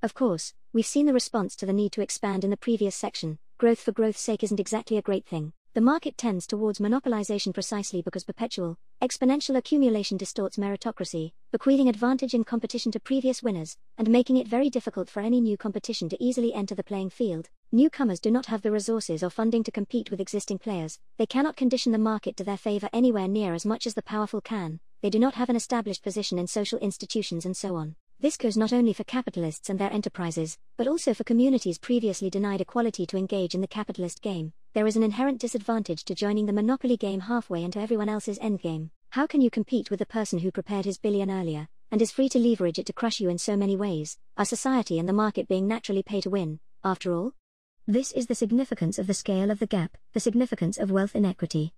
Speaker 2: Of course, we've seen the response to the need to expand in the previous section. Growth for growth's sake isn't exactly a great thing. The market tends towards monopolization precisely because perpetual, Exponential accumulation distorts meritocracy, bequeathing advantage in competition to previous winners, and making it very difficult for any new competition to easily enter the playing field. Newcomers do not have the resources or funding to compete with existing players. They cannot condition the market to their favor anywhere near as much as the powerful can. They do not have an established position in social institutions and so on. This goes not only for capitalists and their enterprises, but also for communities previously denied equality to engage in the capitalist game. There is an inherent disadvantage to joining the monopoly game halfway into everyone else's endgame. How can you compete with the person who prepared his billion earlier, and is free to leverage it to crush you in so many ways, our society and the market being naturally pay to win, after all? This is the significance of the scale of the gap, the significance of wealth inequity.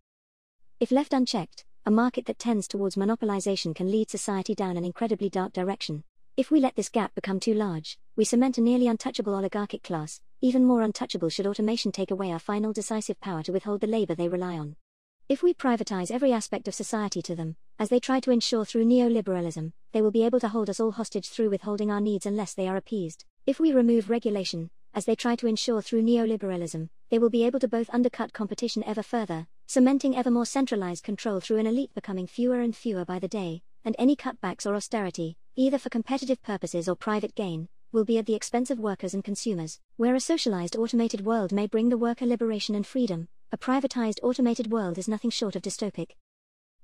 Speaker 2: If left unchecked, a market that tends towards monopolization can lead society down an incredibly dark direction. If we let this gap become too large, we cement a nearly untouchable oligarchic class. Even more untouchable should automation take away our final decisive power to withhold the labor they rely on. If we privatize every aspect of society to them, as they try to ensure through neoliberalism, they will be able to hold us all hostage through withholding our needs unless they are appeased. If we remove regulation, as they try to ensure through neoliberalism, they will be able to both undercut competition ever further, cementing ever more centralized control through an elite becoming fewer and fewer by the day, and any cutbacks or austerity, either for competitive purposes or private gain, will be at the expense of workers and consumers. Where a socialized automated world may bring the worker liberation and freedom, a privatized automated world is nothing short of dystopic.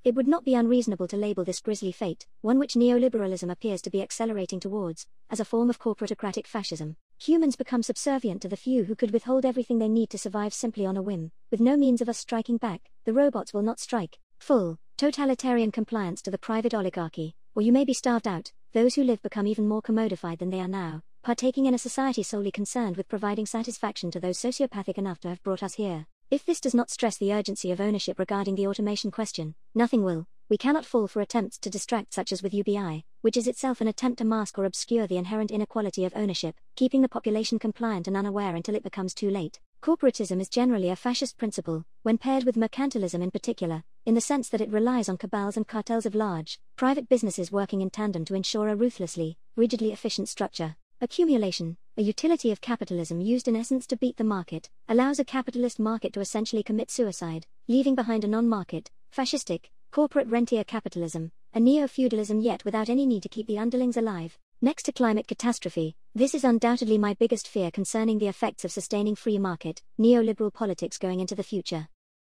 Speaker 2: It would not be unreasonable to label this grisly fate, one which neoliberalism appears to be accelerating towards, as a form of corporatocratic fascism. Humans become subservient to the few who could withhold everything they need to survive simply on a whim, with no means of us striking back. The robots will not strike. Full, totalitarian compliance to the private oligarchy, or you may be starved out. Those who live become even more commodified than they are now, partaking in a society solely concerned with providing satisfaction to those sociopathic enough to have brought us here. If this does not stress the urgency of ownership regarding the automation question, nothing will. We cannot fall for attempts to distract, such as with UBI, which is itself an attempt to mask or obscure the inherent inequality of ownership, keeping the population compliant and unaware until it becomes too late. Corporatism is generally a fascist principle, when paired with mercantilism in particular, in the sense that it relies on cabals and cartels of large, private businesses working in tandem to ensure a ruthlessly, rigidly efficient structure. Accumulation, a utility of capitalism used in essence to beat the market, allows a capitalist market to essentially commit suicide, leaving behind a non-market, fascistic, corporate rentier capitalism, a neo-feudalism yet without any need to keep the underlings alive. Next to climate catastrophe, this is undoubtedly my biggest fear concerning the effects of sustaining free market, neoliberal politics going into the future.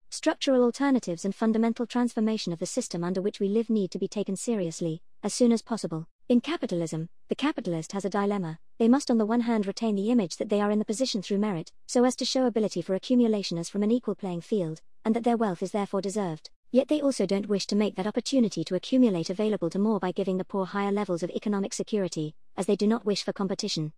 Speaker 2: Structural alternatives and fundamental transformation of the system under which we live need to be taken seriously, as soon as possible. In capitalism, the capitalist has a dilemma. They must on the one hand retain the image that they are in the position through merit, so as to show ability for accumulation as from an equal playing field, and that their wealth is therefore deserved. Yet they also don't wish to make that opportunity to accumulate available to more by giving the poor higher levels of economic security, as they do not wish for competition.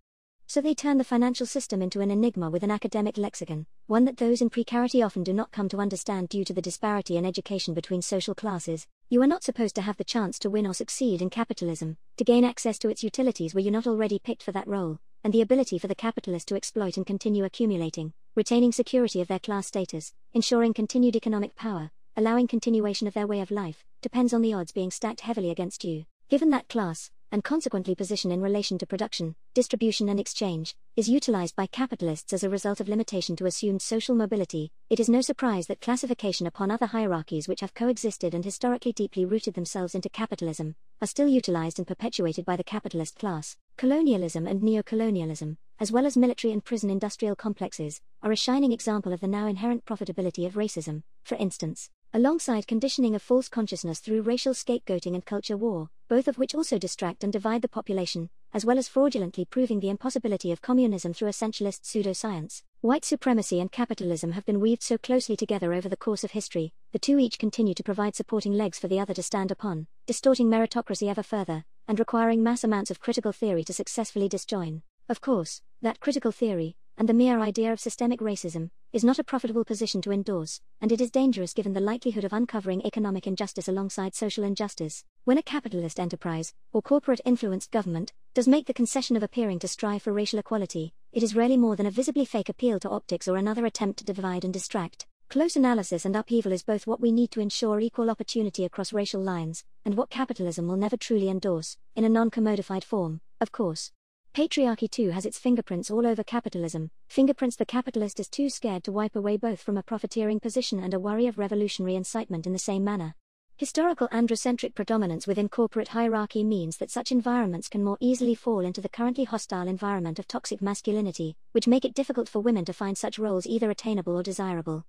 Speaker 2: So they turn the financial system into an enigma with an academic lexicon, one that those in precarity often do not come to understand due to the disparity in education between social classes. You are not supposed to have the chance to win or succeed in capitalism. To gain access to its utilities were you not already picked for that role, and the ability for the capitalist to exploit and continue accumulating, retaining security of their class status, ensuring continued economic power, allowing continuation of their way of life, depends on the odds being stacked heavily against you. Given that class, and consequently position in relation to production, distribution and exchange, is utilized by capitalists as a result of limitation to assumed social mobility, it is no surprise that classification upon other hierarchies which have coexisted and historically deeply rooted themselves into capitalism, are still utilized and perpetuated by the capitalist class. Colonialism and neocolonialism, as well as military and prison industrial complexes, are a shining example of the now inherent profitability of racism, for instance. Alongside conditioning of false consciousness through racial scapegoating and culture war, both of which also distract and divide the population, as well as fraudulently proving the impossibility of communism through essentialist pseudoscience. White supremacy and capitalism have been weaved so closely together over the course of history, the two each continue to provide supporting legs for the other to stand upon, distorting meritocracy ever further, and requiring mass amounts of critical theory to successfully disjoin. Of course, that critical theory, and the mere idea of systemic racism, is not a profitable position to endorse, and it is dangerous given the likelihood of uncovering economic injustice alongside social injustice. When a capitalist enterprise, or corporate-influenced government, does make the concession of appearing to strive for racial equality, it is rarely more than a visibly fake appeal to optics or another attempt to divide and distract. Close analysis and upheaval is both what we need to ensure equal opportunity across racial lines, and what capitalism will never truly endorse, in a non-commodified form, of course. Patriarchy too has its fingerprints all over capitalism, fingerprints the capitalist is too scared to wipe away both from a profiteering position and a worry of revolutionary incitement in the same manner. Historical androcentric predominance within corporate hierarchy means that such environments can more easily fall into the currently hostile environment of toxic masculinity, which make it difficult for women to find such roles either attainable or desirable.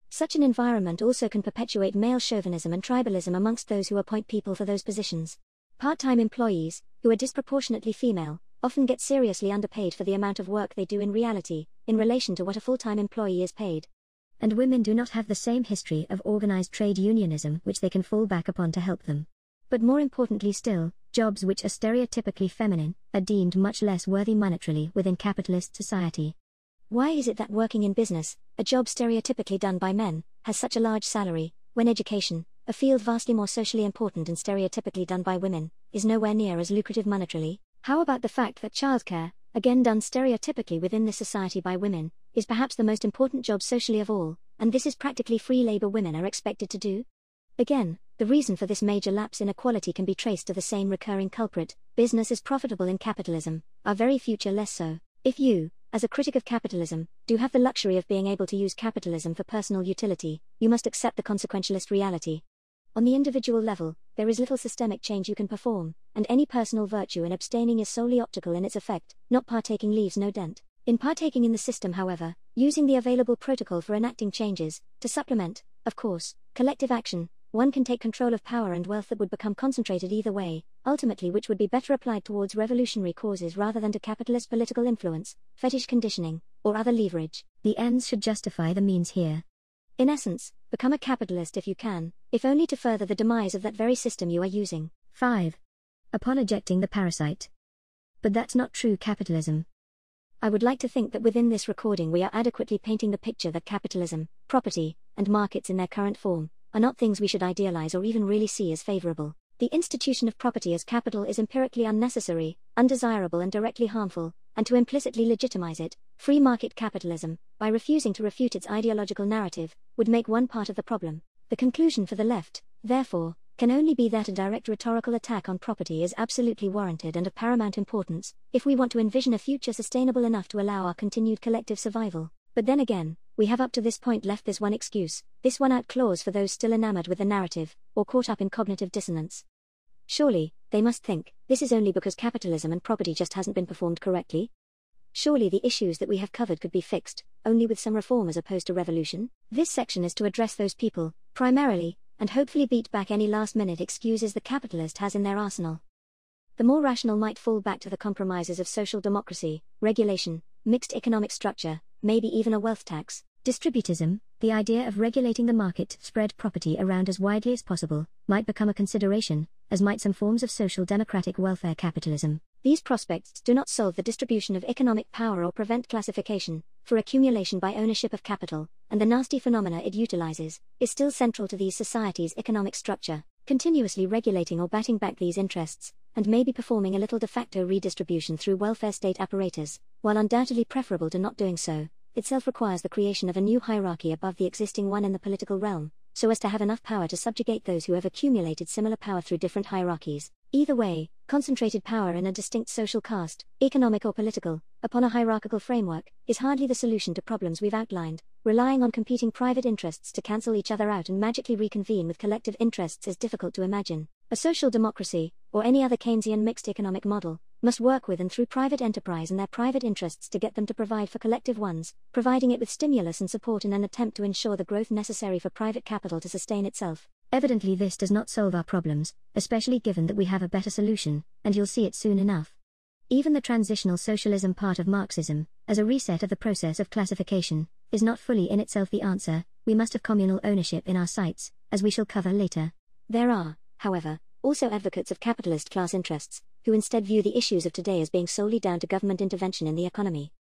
Speaker 2: Such an environment also can perpetuate male chauvinism and tribalism amongst those who appoint people for those positions. Part-time employees, who are disproportionately female, often get seriously underpaid for the amount of work they do in reality, in relation to what a full-time employee is paid. And women do not have the same history of organized trade unionism which they can fall back upon to help them. But more importantly still, jobs which are stereotypically feminine are deemed much less worthy monetarily within capitalist society. Why is it that working in business, a job stereotypically done by men, has such a large salary, when education, a field vastly more socially important and stereotypically done by women, is nowhere near as lucrative monetarily? How about the fact that childcare, again done stereotypically within this society by women, is perhaps the most important job socially of all, and this is practically free labor women are expected to do? Again, the reason for this major lapse in equality can be traced to the same recurring culprit: business is profitable in capitalism, our very future less so. If you, as a critic of capitalism, do have the luxury of being able to use capitalism for personal utility, you must accept the consequentialist reality. On the individual level, there is little systemic change you can perform, and any personal virtue in abstaining is solely optical in its effect, not partaking leaves no dent. In partaking in the system, however, using the available protocol for enacting changes, to supplement, of course, collective action, one can take control of power and wealth that would become concentrated either way, ultimately which would be better applied towards revolutionary causes rather than to capitalist political influence, fetish conditioning, or other leverage. The ends should justify the means here. In essence, become a capitalist if you can, if only to further the demise of that very system you are using. 5. Upon ejecting the parasite. But that's not true capitalism. I would like to think that within this recording we are adequately painting the picture that capitalism, property, and markets in their current form are not things we should idealize or even really see as favorable. The institution of property as capital is empirically unnecessary, undesirable and directly harmful, and to implicitly legitimize it, free market capitalism, by refusing to refute its ideological narrative, would make one part of the problem. The conclusion for the left, therefore, can only be that a direct rhetorical attack on property is absolutely warranted and of paramount importance, if we want to envision a future sustainable enough to allow our continued collective survival. But then again, we have up to this point left this one excuse, this one-out clause for those still enamored with the narrative, or caught up in cognitive dissonance. Surely, they must think, this is only because capitalism and property just hasn't been performed correctly? Surely the issues that we have covered could be fixed, only with some reform as opposed to revolution? This section is to address those people, primarily, and hopefully beat back any last-minute excuses the capitalist has in their arsenal. The more rational might fall back to the compromises of social democracy, regulation, mixed economic structure, maybe even a wealth tax. Distributism, the idea of regulating the market to spread property around as widely as possible, might become a consideration, as might some forms of social democratic welfare capitalism. These prospects do not solve the distribution of economic power or prevent classification, for accumulation by ownership of capital, and the nasty phenomena it utilizes, is still central to these societies' economic structure. Continuously regulating or batting back these interests, and maybe performing a little de facto redistribution through welfare state apparatus, while undoubtedly preferable to not doing so, itself requires the creation of a new hierarchy above the existing one in the political realm, so as to have enough power to subjugate those who have accumulated similar power through different hierarchies. Either way, concentrated power in a distinct social caste, economic or political, upon a hierarchical framework, is hardly the solution to problems we've outlined. Relying on competing private interests to cancel each other out and magically reconvene with collective interests is difficult to imagine. A social democracy, or any other Keynesian mixed economic model, must work with and through private enterprise and their private interests to get them to provide for collective ones, providing it with stimulus and support in an attempt to ensure the growth necessary for private capital to sustain itself. Evidently this does not solve our problems, especially given that we have a better solution, and you'll see it soon enough. Even the transitional socialism part of Marxism, as a reset of the process of classification, is not fully in itself the answer. We must have communal ownership in our sites, as we shall cover later. There are, however, also advocates of capitalist class interests, who instead view the issues of today as being solely down to government intervention in the economy.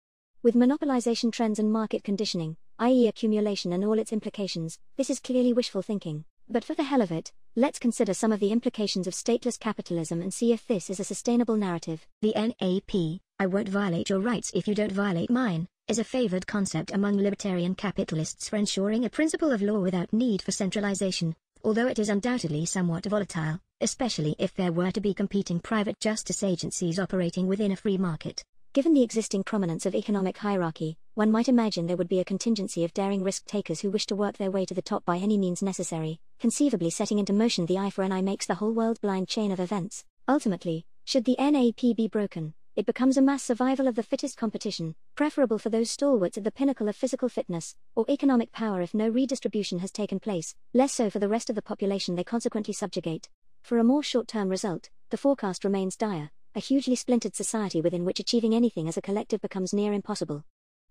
Speaker 2: With monopolization trends and market conditioning, i.e. accumulation and all its implications, this is clearly wishful thinking. But for the hell of it, let's consider some of the implications of stateless capitalism and see if this is a sustainable narrative. The NAP, I won't violate your rights if you don't violate mine, is a favored concept among libertarian capitalists for ensuring a principle of law without need for centralization, although it is undoubtedly somewhat volatile, especially if there were to be competing private justice agencies operating within a free market. Given the existing prominence of economic hierarchy, one might imagine there would be a contingency of daring risk-takers who wish to work their way to the top by any means necessary, conceivably setting into motion the eye for an eye makes the whole world blind chain of events. Ultimately, should the NAP be broken, it becomes a mass survival of the fittest competition, preferable for those stalwarts at the pinnacle of physical fitness, or economic power if no redistribution has taken place, less so for the rest of the population they consequently subjugate. For a more short-term result, the forecast remains dire, a hugely splintered society within which achieving anything as a collective becomes near impossible.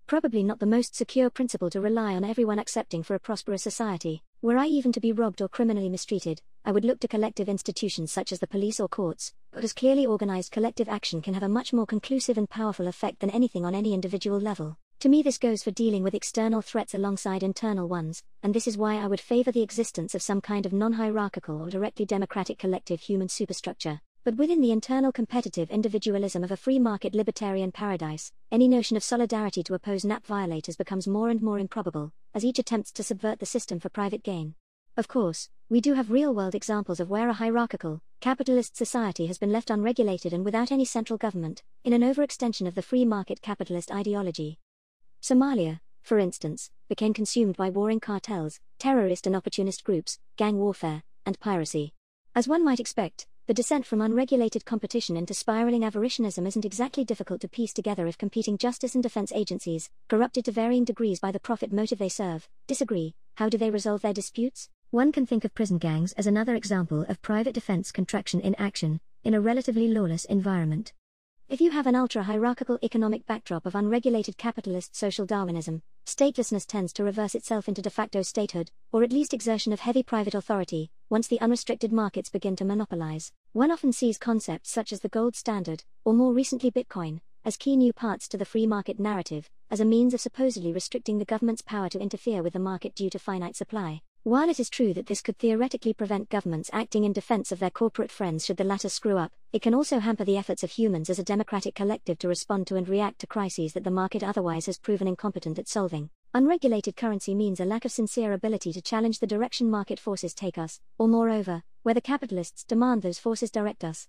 Speaker 2: Probably not the most secure principle to rely on everyone accepting for a prosperous society. Were I even to be robbed or criminally mistreated, I would look to collective institutions such as the police or courts, but as clearly organized collective action can have a much more conclusive and powerful effect than anything on any individual level. To me this goes for dealing with external threats alongside internal ones, and this is why I would favor the existence of some kind of non-hierarchical or directly democratic collective human superstructure. But within the internal competitive individualism of a free market libertarian paradise, any notion of solidarity to oppose NAP violators becomes more and more improbable, as each attempts to subvert the system for private gain. Of course, we do have real-world examples of where a hierarchical, capitalist society has been left unregulated and without any central government, in an overextension of the free market capitalist ideology. Somalia, for instance, became consumed by warring cartels, terrorist and opportunist groups, gang warfare, and piracy. As one might expect, the descent from unregulated competition into spiraling avaritionism isn't exactly difficult to piece together if competing justice and defense agencies, corrupted to varying degrees by the profit motive they serve, disagree. How do they resolve their disputes? One can think of prison gangs as another example of private defense contraction in action, in a relatively lawless environment. If you have an ultra-hierarchical economic backdrop of unregulated capitalist social Darwinism, statelessness tends to reverse itself into de facto statehood, or at least exertion of heavy private authority, once the unrestricted markets begin to monopolize. One often sees concepts such as the gold standard, or more recently Bitcoin, as key new parts to the free market narrative, as a means of supposedly restricting the government's power to interfere with the market due to finite supply. While it is true that this could theoretically prevent governments acting in defense of their corporate friends should the latter screw up, it can also hamper the efforts of humans as a democratic collective to respond to and react to crises that the market otherwise has proven incompetent at solving. Unregulated currency means a lack of sincere ability to challenge the direction market forces take us, or moreover, where the capitalists demand those forces direct us.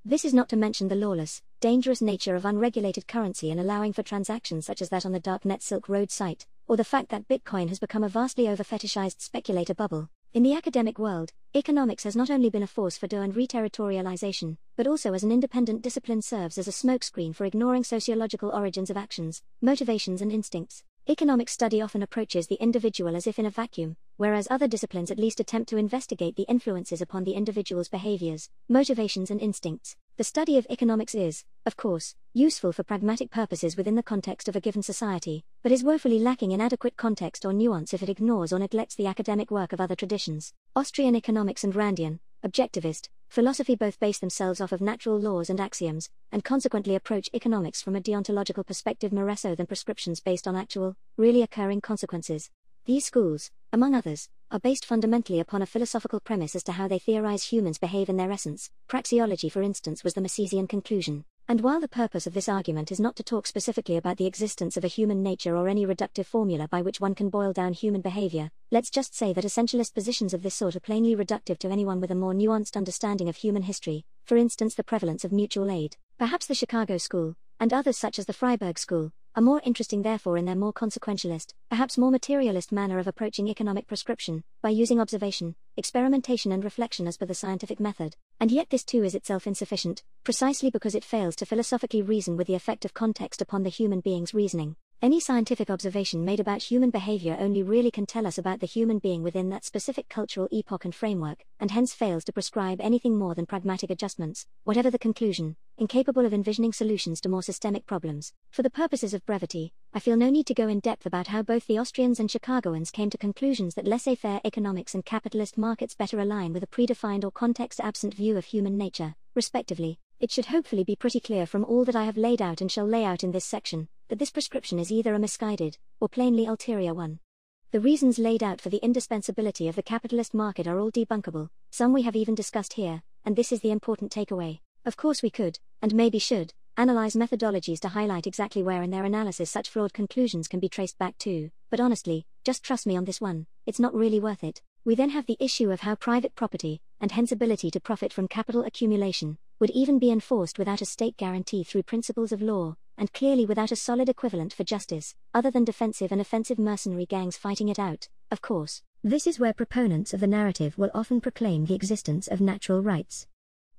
Speaker 2: This is not to mention the lawless, dangerous nature of unregulated currency and allowing for transactions such as that on the darknet Silk Road site, or the fact that Bitcoin has become a vastly over-fetishized speculator bubble. In the academic world, economics has not only been a force for and reterritorialization, but also as an independent discipline serves as a smokescreen for ignoring sociological origins of actions, motivations and instincts. Economic study often approaches the individual as if in a vacuum, whereas other disciplines at least attempt to investigate the influences upon the individual's behaviors, motivations and instincts. The study of economics is, of course, useful for pragmatic purposes within the context of a given society, but is woefully lacking in adequate context or nuance if it ignores or neglects the academic work of other traditions. Austrian economics and Randian, objectivist, philosophy both base themselves off of natural laws and axioms, and consequently approach economics from a deontological perspective more so than prescriptions based on actual, really occurring consequences. These schools, among others, are based fundamentally upon a philosophical premise as to how they theorize humans behave in their essence. Praxeology, for instance, was the Misesian conclusion. And while the purpose of this argument is not to talk specifically about the existence of a human nature or any reductive formula by which one can boil down human behavior, let's just say that essentialist positions of this sort are plainly reductive to anyone with a more nuanced understanding of human history, for instance the prevalence of mutual aid. Perhaps the Chicago School, and others such as the Freiburg School, are more interesting therefore in their more consequentialist, perhaps more materialist manner of approaching economic prescription, by using observation, experimentation and reflection as per the scientific method. And yet this too is itself insufficient, precisely because it fails to philosophically reason with the effect of context upon the human being's reasoning. Any scientific observation made about human behavior only really can tell us about the human being within that specific cultural epoch and framework, and hence fails to prescribe anything more than pragmatic adjustments, whatever the conclusion, incapable of envisioning solutions to more systemic problems. For the purposes of brevity, I feel no need to go in depth about how both the Austrians and Chicagoans came to conclusions that laissez-faire economics and capitalist markets better align with a predefined or context-absent view of human nature, respectively. It should hopefully be pretty clear from all that I have laid out and shall lay out in this section, that this prescription is either a misguided, or plainly ulterior one. The reasons laid out for the indispensability of the capitalist market are all debunkable, some we have even discussed here, and this is the important takeaway. Of course we could, and maybe should, analyze methodologies to highlight exactly where in their analysis such flawed conclusions can be traced back to, but honestly, just trust me on this one, it's not really worth it. We then have the issue of how private property, and hence ability to profit from capital accumulation, would even be enforced without a state guarantee through principles of law, and clearly without a solid equivalent for justice, other than defensive and offensive mercenary gangs fighting it out, of course. This is where proponents of the narrative will often proclaim the existence of natural rights.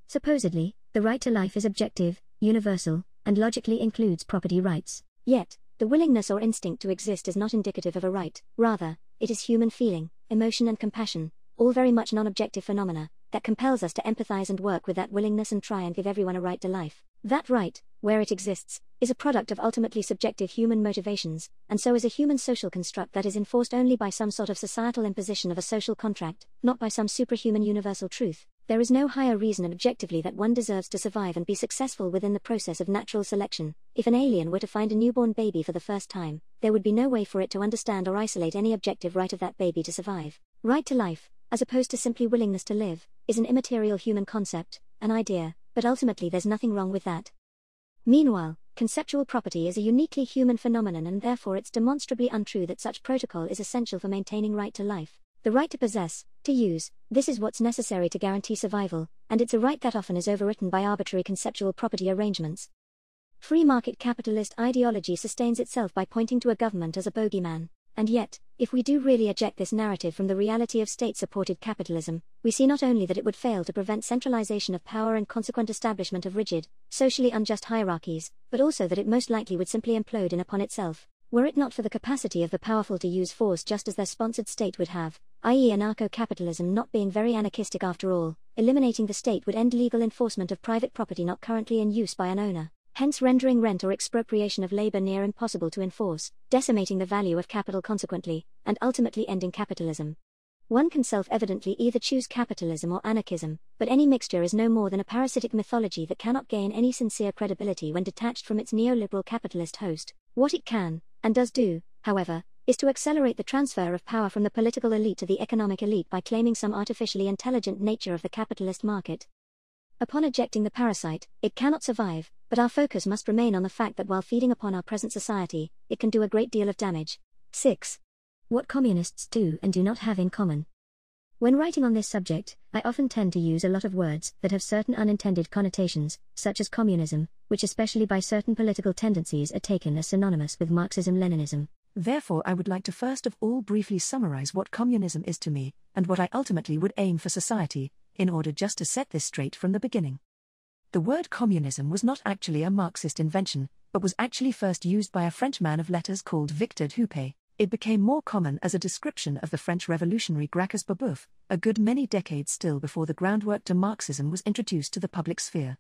Speaker 2: Supposedly, the right to life is objective, universal, and logically includes property rights. Yet, the willingness or instinct to exist is not indicative of a right, rather, it is human feeling, emotion and compassion, all very much non-objective phenomena, that compels us to empathize and work with that willingness and try and give everyone a right to life. That right, where it exists, is a product of ultimately subjective human motivations, and so is a human social construct that is enforced only by some sort of societal imposition of a social contract, not by some superhuman universal truth. There is no higher reason objectively that one deserves to survive and be successful within the process of natural selection. If an alien were to find a newborn baby for the first time, there would be no way for it to understand or isolate any objective right of that baby to survive. Right to life, as opposed to simply willingness to live, is an immaterial human concept, an idea, but ultimately there's nothing wrong with that. Meanwhile, conceptual property is a uniquely human phenomenon, and therefore it's demonstrably untrue that such protocol is essential for maintaining right to life. The right to possess, to use, this is what's necessary to guarantee survival, and it's a right that often is overwritten by arbitrary conceptual property arrangements. Free market capitalist ideology sustains itself by pointing to a government as a bogeyman. And yet, if we do really eject this narrative from the reality of state-supported capitalism, we see not only that it would fail to prevent centralization of power and consequent establishment of rigid, socially unjust hierarchies, but also that it most likely would simply implode in upon itself, were it not for the capacity of the powerful to use force just as their sponsored state would have, i.e. anarcho-capitalism not being very anarchistic after all. Eliminating the state would end legal enforcement of private property not currently in use by an owner, hence rendering rent or expropriation of labor near impossible to enforce, decimating the value of capital consequently, and ultimately ending capitalism. One can self-evidently either choose capitalism or anarchism, but any mixture is no more than a parasitic mythology that cannot gain any sincere credibility when detached from its neoliberal capitalist host. What it can, and does do, however, is to accelerate the transfer of power from the political elite to the economic elite by claiming some artificially intelligent nature of the capitalist market. Upon ejecting the parasite, it cannot survive, but our focus must remain on the fact that while feeding upon our present society, it can do a great deal of damage. 6. What communists do and do not have in common. When writing on this subject, I often tend to use a lot of words that have certain unintended connotations, such as communism, which especially by certain political tendencies are taken as synonymous with Marxism-Leninism.
Speaker 3: Therefore, I would like to first of all briefly summarize what communism is to me, and what I ultimately would aim for society, in order just to set this straight from the beginning. The word communism was not actually a Marxist invention, but was actually first used by a French man of letters called Victor Huppé. It became more common as a description of the French revolutionary Gracchus Babeuf, a good many decades still before the groundwork to Marxism was introduced to the public sphere.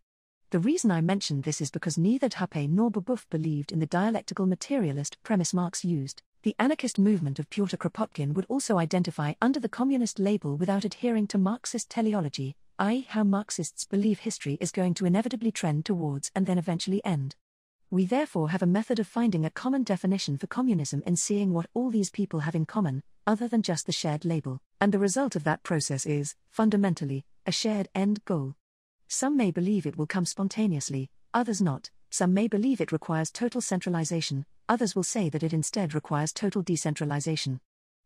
Speaker 3: The reason I mention this is because neither Huppé nor Babeuf believed in the dialectical materialist premise Marx used. The anarchist movement of Pyotr Kropotkin would also identify under the communist label without adhering to Marxist teleology, i.e. how Marxists believe history is going to inevitably trend towards and then eventually end. We therefore have a method of finding a common definition for communism in seeing what all these people have in common, other than just the shared label, and the result of that process is, fundamentally, a shared end goal. Some may believe it will come spontaneously, others not. Some may believe it requires total centralization, others will say that it instead requires total decentralization.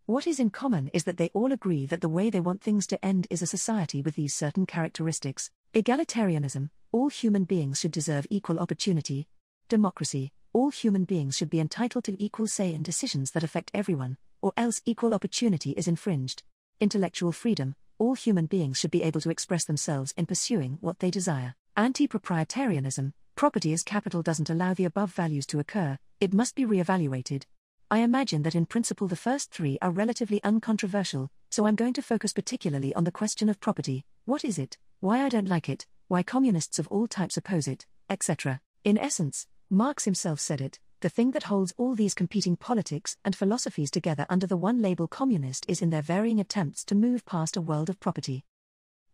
Speaker 3: What is in common is that they all agree that the way they want things to end is a society with these certain characteristics: egalitarianism, all human beings should deserve equal opportunity; democracy, all human beings should be entitled to equal say in decisions that affect everyone, or else equal opportunity is infringed; intellectual freedom, all human beings should be able to express themselves in pursuing what they desire; anti-proprietarianism, property as capital doesn't allow the above values to occur, it must be re-evaluated. I imagine that in principle the first three are relatively uncontroversial, so I'm going to focus particularly on the question of property. What is it? Why I don't like it? Why communists of all types oppose it? Etc. In essence, Marx himself said it, the thing that holds all these competing politics and philosophies together under the one label communist is in their varying attempts to move past a world of property.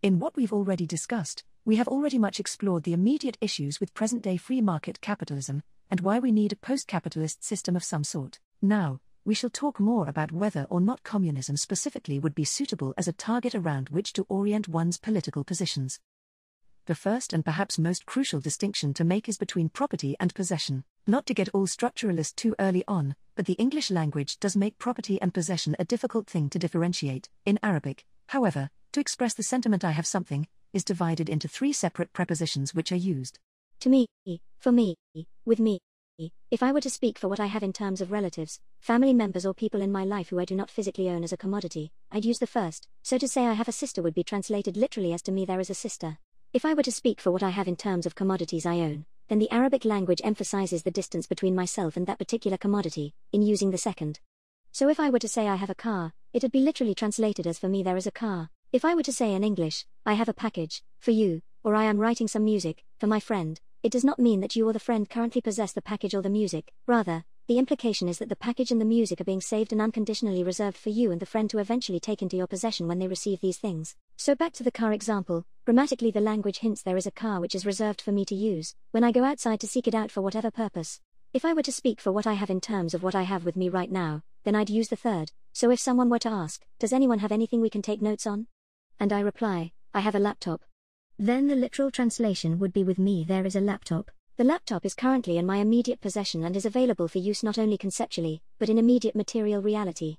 Speaker 3: In what we've already discussed, we have already much explored the immediate issues with present-day free market capitalism, and why we need a post-capitalist system of some sort. Now, we shall talk more about whether or not communism specifically would be suitable as a target around which to orient one's political positions. The first and perhaps most crucial distinction to make is between property and possession. Not to get all structuralist too early on, but the English language does make property and possession a difficult thing to differentiate. In Arabic, however, to express the sentiment I have something, is divided into three separate prepositions which are used.
Speaker 2: To me, for me, with me. If I were to speak for what I have in terms of relatives, family members or people in my life who I do not physically own as a commodity, I'd use the first. So to say I have a sister would be translated literally as to me there is a sister. If I were to speak for what I have in terms of commodities I own, then the Arabic language emphasizes the distance between myself and that particular commodity, in using the second. So if I were to say I have a car, it'd be literally translated as for me there is a car. If I were to say in English, I have a package, for you, or I am writing some music, for my friend, it does not mean that you or the friend currently possess the package or the music. Rather, the implication is that the package and the music are being saved and unconditionally reserved for you and the friend to eventually take into your possession when they receive these things. So back to the car example, grammatically the language hints there is a car which is reserved for me to use, when I go outside to seek it out for whatever purpose. If I were to speak for what I have in terms of what I have with me right now, then I'd use the third. So if someone were to ask, does anyone have anything we can take notes on? And I reply, I have a laptop. Then the literal translation would be with me there is a laptop. The laptop is currently in my immediate possession and is available for use not only conceptually, but in immediate material reality.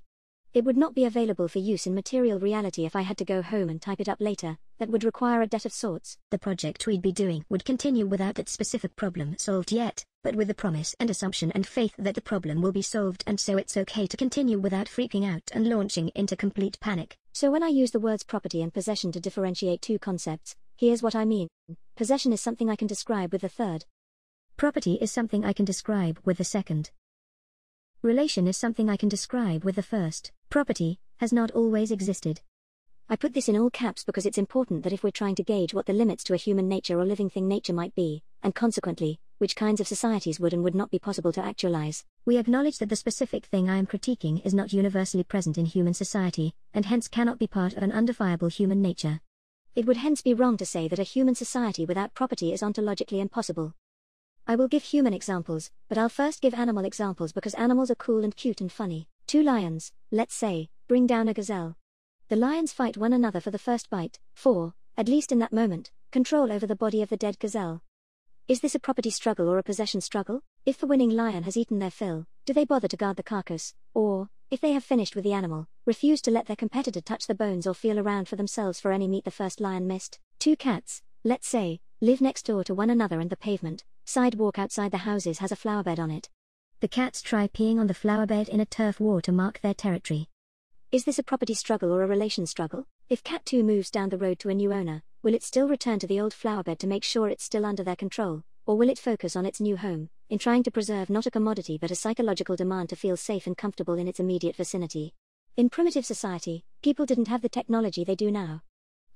Speaker 2: It would not be available for use in material reality if I had to go home and type it up later. That would require a debt of sorts.
Speaker 4: The project we'd be doing would continue without that specific problem solved yet, but with the promise and assumption and faith that the problem will be solved, and so it's okay to continue without freaking out and launching into complete panic.
Speaker 2: So when I use the words property and possession to differentiate two concepts, here's what I mean. Possession is something I can describe with the third.
Speaker 4: Property is something I can describe with the second. Relation is something I can describe with the first. Property has not always existed.
Speaker 2: I put this in all caps because it's important that if we're trying to gauge what the limits to a human nature or living thing nature might be, and consequently, which kinds of societies would and would not be possible to actualize,
Speaker 4: we acknowledge that the specific thing I am critiquing is not universally present in human society, and hence cannot be part of an undefiable human nature.
Speaker 2: It would hence be wrong to say that a human society without property is ontologically impossible. I will give human examples, but I'll first give animal examples because animals are cool and cute and funny. Two lions, let's say, bring down a gazelle. The lions fight one another for the first bite, for, at least in that moment, control over the body of the dead gazelle. Is this a property struggle or a possession struggle? If the winning lion has eaten their fill, do they bother to guard the carcass, or, if they have finished with the animal, refuse to let their competitor touch the bones or feel around for themselves for any meat the first lion missed? Two cats, let's say, live next door to one another and the pavement, sidewalk outside the houses has a flowerbed on it.
Speaker 4: The cats try peeing on the flowerbed in a turf war to mark their territory.
Speaker 2: Is this a property struggle or a relation struggle? If cat 2 moves down the road to a new owner, will it still return to the old flowerbed to make sure it's still under their control, or will it focus on its new home, in trying to preserve not a commodity but a psychological demand to feel safe and comfortable in its immediate vicinity? In primitive society, people didn't have the technology they do now.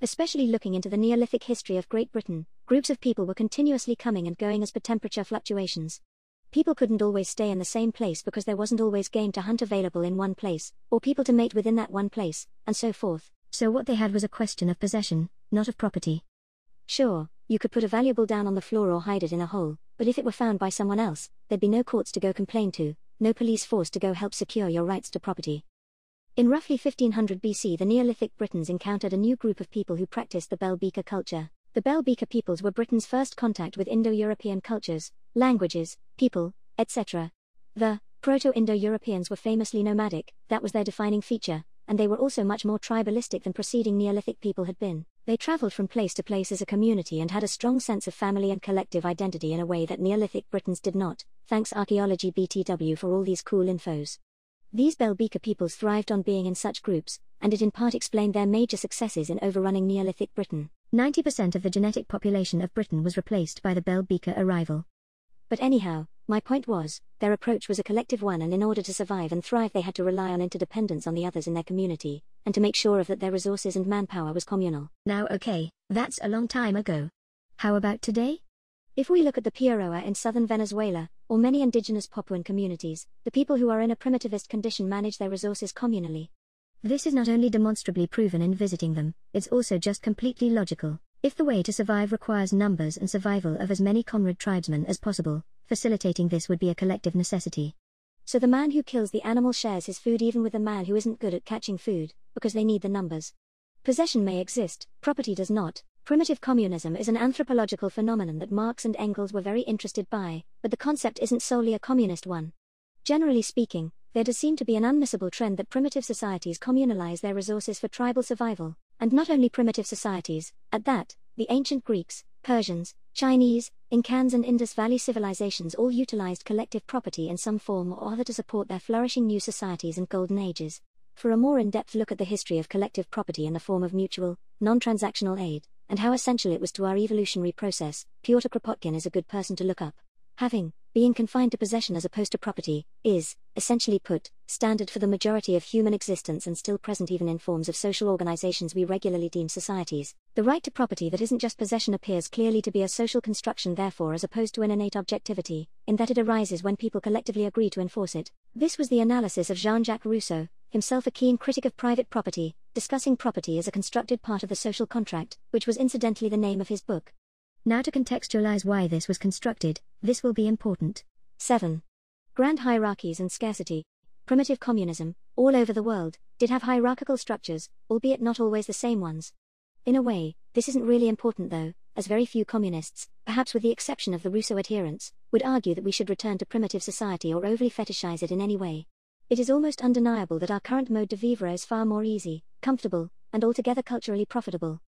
Speaker 2: Especially looking into the Neolithic history of Great Britain, groups of people were continuously coming and going as per temperature fluctuations. People couldn't always stay in the same place because there wasn't always game to hunt available in one place, or people to mate within that one place, and so forth.
Speaker 4: So what they had was a question of possession, not of property.
Speaker 2: Sure, you could put a valuable down on the floor or hide it in a hole, but if it were found by someone else, there'd be no courts to go complain to, no police force to go help secure your rights to property. In roughly 1500 BC, the Neolithic Britons encountered a new group of people who practiced the Bell Beaker culture. The Bell Beaker peoples were Britain's first contact with Indo-European cultures, languages, people, etc. The Proto-Indo-Europeans were famously nomadic, that was their defining feature, and they were also much more tribalistic than preceding Neolithic people had been. They traveled from place to place as a community and had a strong sense of family and collective identity in a way that Neolithic Britons did not. Thanks Archaeology BTW for all these cool infos. These Bell Beaker peoples thrived on being in such groups, and it in part explained their major successes in overrunning Neolithic Britain.
Speaker 4: 90% of the genetic population of Britain was replaced by the Bell Beaker arrival.
Speaker 2: But anyhow, my point was, their approach was a collective one, and in order to survive and thrive they had to rely on interdependence on the others in their community, and to make sure of that their resources and manpower was communal.
Speaker 4: Now okay, that's a long time ago. How about today?
Speaker 2: If we look at the Piaroa in southern Venezuela, or many indigenous Papuan communities, the people who are in a primitivist condition manage their resources communally.
Speaker 4: This is not only demonstrably proven in visiting them, it's also just completely logical. If the way to survive requires numbers and survival of as many comrade tribesmen as possible, facilitating this would be a collective necessity.
Speaker 2: So the man who kills the animal shares his food even with the man who isn't good at catching food, because they need the numbers. Possession may exist, property does not. Primitive communism is an anthropological phenomenon that Marx and Engels were very interested by, but the concept isn't solely a communist one. Generally speaking, there does seem to be an unmissable trend that primitive societies communalize their resources for tribal survival, and not only primitive societies, at that, the ancient Greeks, Persians, Chinese, Incans and Indus Valley civilizations all utilized collective property in some form or other to support their flourishing new societies and golden ages. For a more in-depth look at the history of collective property in the form of mutual, non-transactional aid, and how essential it was to our evolutionary process, Pyotr Kropotkin is a good person to look up. Being confined to possession as opposed to property, is, essentially put, standard for the majority of human existence and still present even in forms of social organizations we regularly deem societies. The right to property that isn't just possession appears clearly to be a social construction therefore as opposed to an innate objectivity, in that it arises when people collectively agree to enforce it. This was the analysis of Jean-Jacques Rousseau, himself a keen critic of private property, discussing property as a constructed part of the social contract, which was incidentally the name of his book.
Speaker 4: Now to contextualize why this was constructed, this will be important.
Speaker 2: 7. Grand hierarchies and scarcity. Primitive communism, all over the world, did have hierarchical structures, albeit not always the same ones. In a way, this isn't really important though, as very few communists, perhaps with the exception of the Rousseau adherents, would argue that we should return to primitive society or overly fetishize it in any way. It is almost undeniable that our current mode de vivre is far more easy, comfortable, and altogether culturally profitable.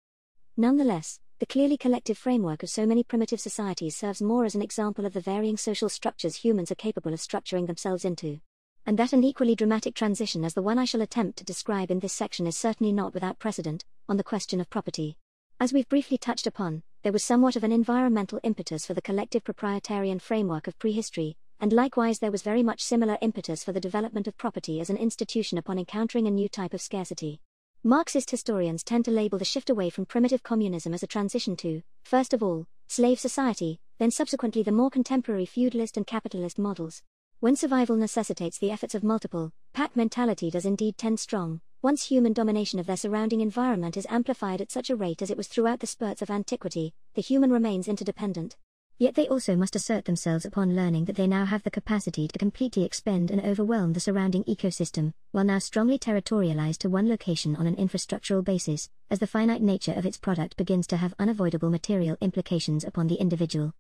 Speaker 2: Nonetheless, the clearly collective framework of so many primitive societies serves more as an example of the varying social structures humans are capable of structuring themselves into. And that an equally dramatic transition as the one I shall attempt to describe in this section is certainly not without precedent, on the question of property. As we've briefly touched upon, there was somewhat of an environmental impetus for the collective proprietarian framework of prehistory, and likewise there was very much similar impetus for the development of property as an institution upon encountering a new type of scarcity. Marxist historians tend to label the shift away from primitive communism as a transition to, first of all, slave society, then subsequently the more contemporary feudalist and capitalist models. When survival necessitates the efforts of multiple, pack mentality does indeed tend strong, once human domination of their surrounding environment is amplified at such a rate as it was throughout the spurts of antiquity, the human remains interdependent.
Speaker 4: Yet they also must assert themselves upon learning that they now have the capacity to completely expend and overwhelm the surrounding ecosystem, while now strongly territorialized to one location on an infrastructural basis, as the finite nature of its product begins to have unavoidable material implications upon the individual.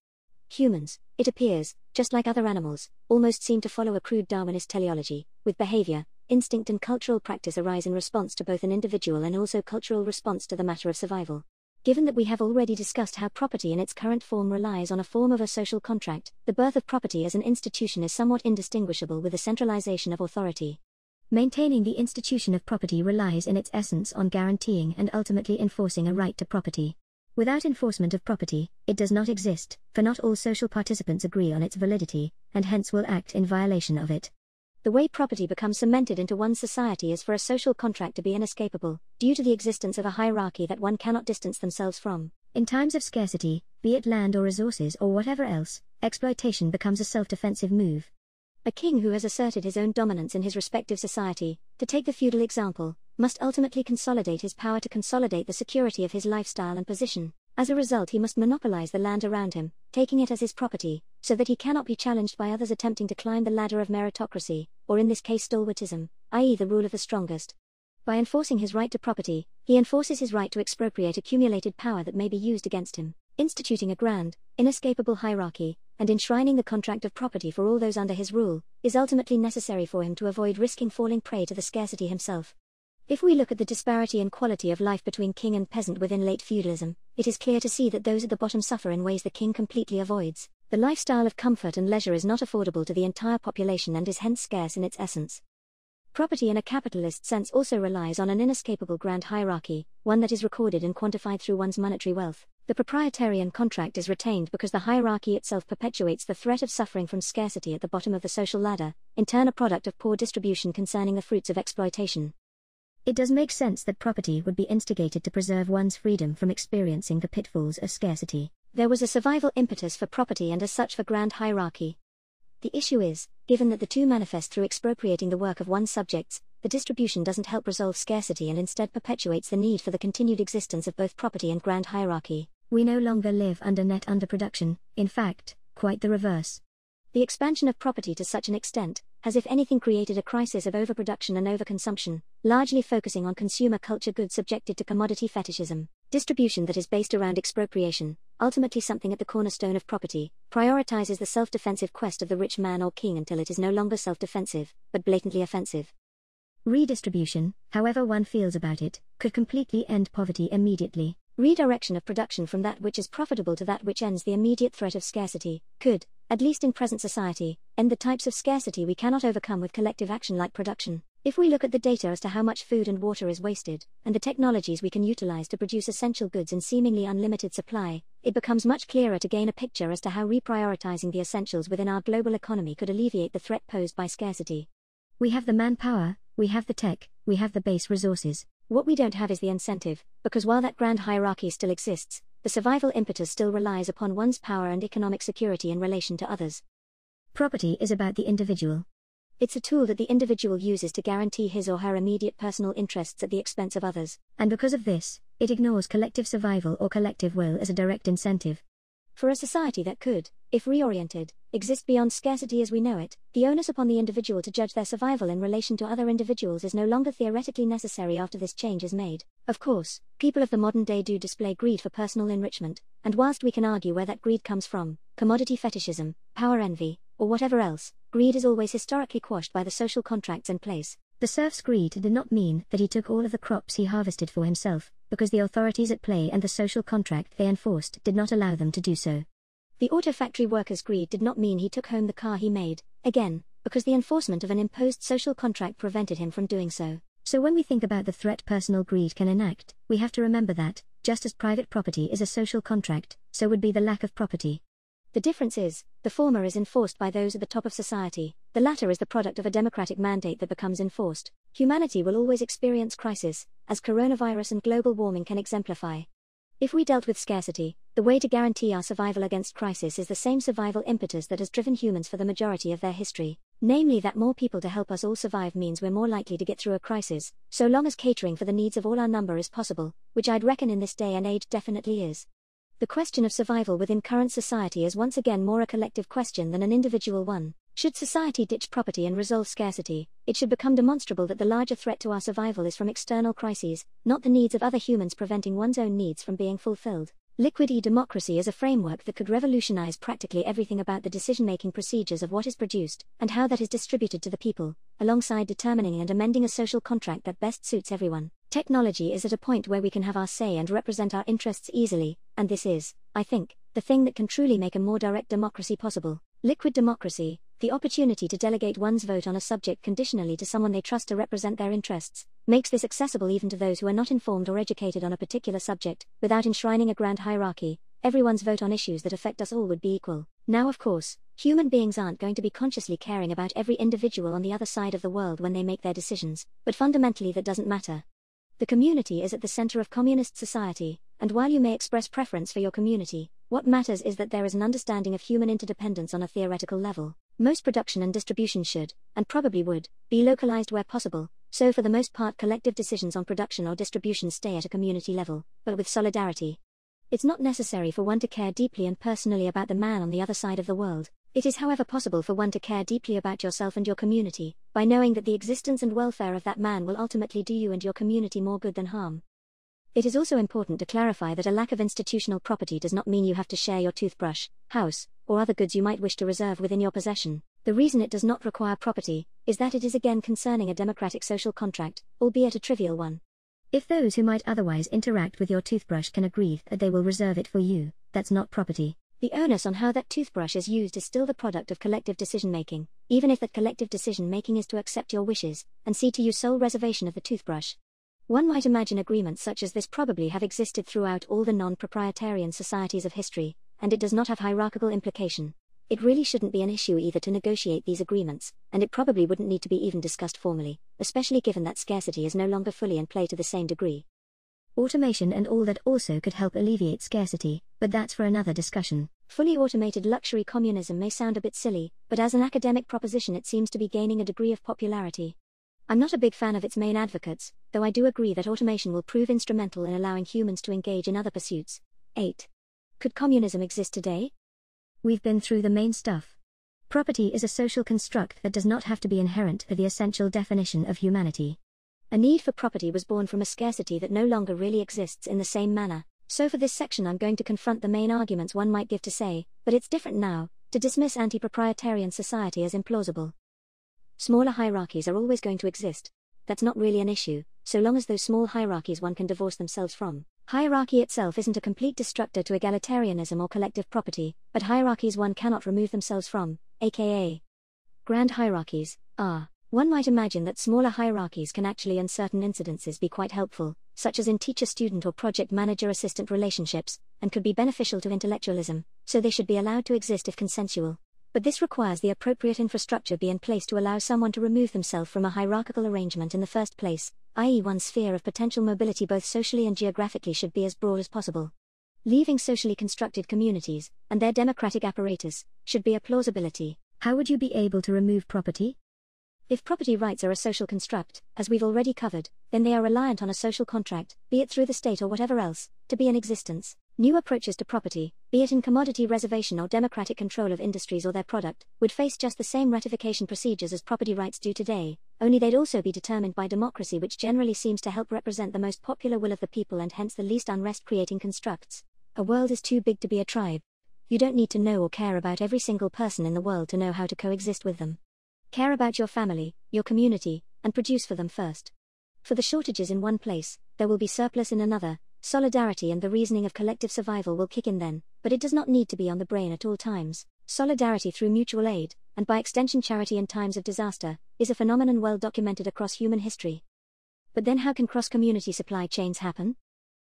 Speaker 2: Humans, it appears, just like other animals, almost seem to follow a crude Darwinist teleology, with behavior, instinct and cultural practice arise in response to both an individual and also cultural response to the matter of survival. Given that we have already discussed how property in its current form relies on a form of a social contract, the birth of property as an institution is somewhat indistinguishable with the centralization of authority.
Speaker 4: Maintaining the institution of property relies in its essence on guaranteeing and ultimately enforcing a right to property. Without enforcement of property, it does not exist, for not all social participants agree on its validity, and hence will act in violation of it.
Speaker 2: The way property becomes cemented into one's society is for a social contract to be inescapable, due to the existence of a hierarchy that one cannot distance themselves from.
Speaker 4: In times of scarcity, be it land or resources or whatever else, exploitation becomes a self-defensive move.
Speaker 2: A king who has asserted his own dominance in his respective society, to take the feudal example, must ultimately consolidate his power to consolidate the security of his lifestyle and position. As a result, he must monopolize the land around him, taking it as his property, so that he cannot be challenged by others attempting to climb the ladder of meritocracy, or in this case stalwartism, i.e. the rule of the strongest. By enforcing his right to property, he enforces his right to expropriate accumulated power that may be used against him, instituting a grand, inescapable hierarchy, and enshrining the contract of property for all those under his rule, is ultimately necessary for him to avoid risking falling prey to the scarcity himself. If we look at the disparity in quality of life between king and peasant within late feudalism, it is clear to see that those at the bottom suffer in ways the king completely avoids. The lifestyle of comfort and leisure is not affordable to the entire population and is hence scarce in its essence. Property in a capitalist sense also relies on an inescapable grand hierarchy, one that is recorded and quantified through one's monetary wealth. The proprietarian contract is retained because the hierarchy itself perpetuates the threat of suffering from scarcity at the bottom of the social ladder, in turn a product of poor distribution concerning the fruits of exploitation.
Speaker 4: It does make sense that property would be instigated to preserve one's freedom from experiencing the pitfalls of scarcity.
Speaker 2: There was a survival impetus for property and as such for grand hierarchy. The issue is, given that the two manifest through expropriating the work of one's subjects, the distribution doesn't help resolve scarcity and instead perpetuates the need for the continued existence of both property and grand hierarchy.
Speaker 4: We no longer live under net underproduction, in fact, quite the reverse.
Speaker 2: The expansion of property to such an extent has if anything created a crisis of overproduction and overconsumption, largely focusing on consumer culture goods subjected to commodity fetishism. Distribution that is based around expropriation, ultimately something at the cornerstone of property, prioritizes the self-defensive quest of the rich man or king until it is no longer self-defensive, but blatantly offensive.
Speaker 4: Redistribution, however one feels about it, could completely end poverty immediately.
Speaker 2: Redirection of production from that which is profitable to that which ends the immediate threat of scarcity could, at least in present society, end the types of scarcity we cannot overcome with collective action like production. If we look at the data as to how much food and water is wasted, and the technologies we can utilize to produce essential goods in seemingly unlimited supply, it becomes much clearer to gain a picture as to how reprioritizing the essentials within our global economy could alleviate the threat posed by scarcity.
Speaker 4: We have the manpower, we have the tech, we have the base resources.
Speaker 2: What we don't have is the incentive, because while that grand hierarchy still exists, the survival impetus still relies upon one's power and economic security in relation to others.
Speaker 4: Property is about the individual.
Speaker 2: It's a tool that the individual uses to guarantee his or her immediate personal interests at the expense of others.
Speaker 4: And because of this, it ignores collective survival or collective will as a direct incentive.
Speaker 2: For a society that could, if reoriented, exist beyond scarcity as we know it, the onus upon the individual to judge their survival in relation to other individuals is no longer theoretically necessary after this change is made. Of course, people of the modern day do display greed for personal enrichment, and whilst we can argue where that greed comes from, commodity fetishism, power envy, or whatever else, greed is always historically quashed by the social contracts in place.
Speaker 4: The serf's greed did not mean that he took all of the crops he harvested for himself, because the authorities at play and the social contract they enforced did not allow them to do so.
Speaker 2: The auto factory worker's greed did not mean he took home the car he made, again, because the enforcement of an imposed social contract prevented him from doing so.
Speaker 4: So when we think about the threat personal greed can enact, we have to remember that, just as private property is a social contract, so would be the lack of property.
Speaker 2: The difference is, the former is enforced by those at the top of society, the latter is the product of a democratic mandate that becomes enforced. Humanity will always experience crisis, as coronavirus and global warming can exemplify. If we dealt with scarcity, the way to guarantee our survival against crisis is the same survival impetus that has driven humans for the majority of their history, namely that more people to help us all survive means we're more likely to get through a crisis, so long as catering for the needs of all our number is possible, which I'd reckon in this day and age definitely is. The question of survival within current society is once again more a collective question than an individual one. Should society ditch property and resolve scarcity, it should become demonstrable that the larger threat to our survival is from external crises, not the needs of other humans preventing one's own needs from being fulfilled. Liquid e-democracy is a framework that could revolutionize practically everything about the decision-making procedures of what is produced, and how that is distributed to the people, alongside determining and amending a social contract that best suits everyone. Technology is at a point where we can have our say and represent our interests easily, and this is, I think, the thing that can truly make a more direct democracy possible. Liquid democracy, the opportunity to delegate one's vote on a subject conditionally to someone they trust to represent their interests, makes this accessible even to those who are not informed or educated on a particular subject. Without enshrining a grand hierarchy, everyone's vote on issues that affect us all would be equal. Now, of course, human beings aren't going to be consciously caring about every individual on the other side of the world when they make their decisions, but fundamentally that doesn't matter. The community is at the center of communist society, and while you may express preference for your community, what matters is that there is an understanding of human interdependence on a theoretical level. Most production and distribution should, and probably would, be localized where possible, so for the most part collective decisions on production or distribution stay at a community level, but with solidarity. It's not necessary for one to care deeply and personally about the man on the other side of the world. It is however possible for one to care deeply about yourself and your community, by knowing that the existence and welfare of that man will ultimately do you and your community more good than harm. It is also important to clarify that a lack of institutional property does not mean you have to share your toothbrush, house, or other goods you might wish to reserve within your possession. The reason it does not require property is that it is again concerning a democratic social contract, albeit a trivial one.
Speaker 4: If those who might otherwise interact with your toothbrush can agree that they will reserve it for you, that's not property.
Speaker 2: The onus on how that toothbrush is used is still the product of collective decision-making, even if that collective decision-making is to accept your wishes, and see to you sole reservation of the toothbrush. One might imagine agreements such as this probably have existed throughout all the non-proprietarian societies of history, and it does not have hierarchical implication. It really shouldn't be an issue either to negotiate these agreements, and it probably wouldn't need to be even discussed formally, especially given that scarcity is no longer fully in play to the same degree.
Speaker 4: Automation and all that also could help alleviate scarcity, but that's for another discussion.
Speaker 2: Fully automated luxury communism may sound a bit silly, but as an academic proposition it seems to be gaining a degree of popularity. I'm not a big fan of its main advocates, though I do agree that automation will prove instrumental in allowing humans to engage in other pursuits. 8. Could communism exist today?
Speaker 4: We've been through the main stuff. Property is a social construct that does not have to be inherent to the essential definition of humanity.
Speaker 2: A need for property was born from a scarcity that no longer really exists in the same manner. So for this section I'm going to confront the main arguments one might give to say, but it's different now, to dismiss anti-proprietarian society as implausible. Smaller hierarchies are always going to exist. That's not really an issue, so long as those small hierarchies one can divorce themselves from. Hierarchy itself isn't a complete destructor to egalitarianism or collective property, but hierarchies one cannot remove themselves from, aka grand hierarchies, are. One might imagine that smaller hierarchies can actually in certain incidences be quite helpful, such as in teacher-student or project manager-assistant relationships, and could be beneficial to intellectualism, so they should be allowed to exist if consensual. But this requires the appropriate infrastructure be in place to allow someone to remove themselves from a hierarchical arrangement in the first place, i.e. one's sphere of potential mobility both socially and geographically should be as broad as possible. Leaving socially constructed communities, and their democratic apparatus, should be a plausibility.
Speaker 4: How would you be able to remove property?
Speaker 2: If property rights are a social construct, as we've already covered, then they are reliant on a social contract, be it through the state or whatever else, to be in existence. New approaches to property, be it in commodity reservation or democratic control of industries or their product, would face just the same ratification procedures as property rights do today, only they'd also be determined by democracy, which generally seems to help represent the most popular will of the people and hence the least unrest creating constructs. A world is too big to be a tribe. You don't need to know or care about every single person in the world to know how to coexist with them. Care about your family, your community, and produce for them first. For the shortages in one place, there will be surplus in another. Solidarity and the reasoning of collective survival will kick in then, but it does not need to be on the brain at all times. Solidarity through mutual aid, and by extension charity in times of disaster, is a phenomenon well documented across human history. But then how can cross-community supply chains happen?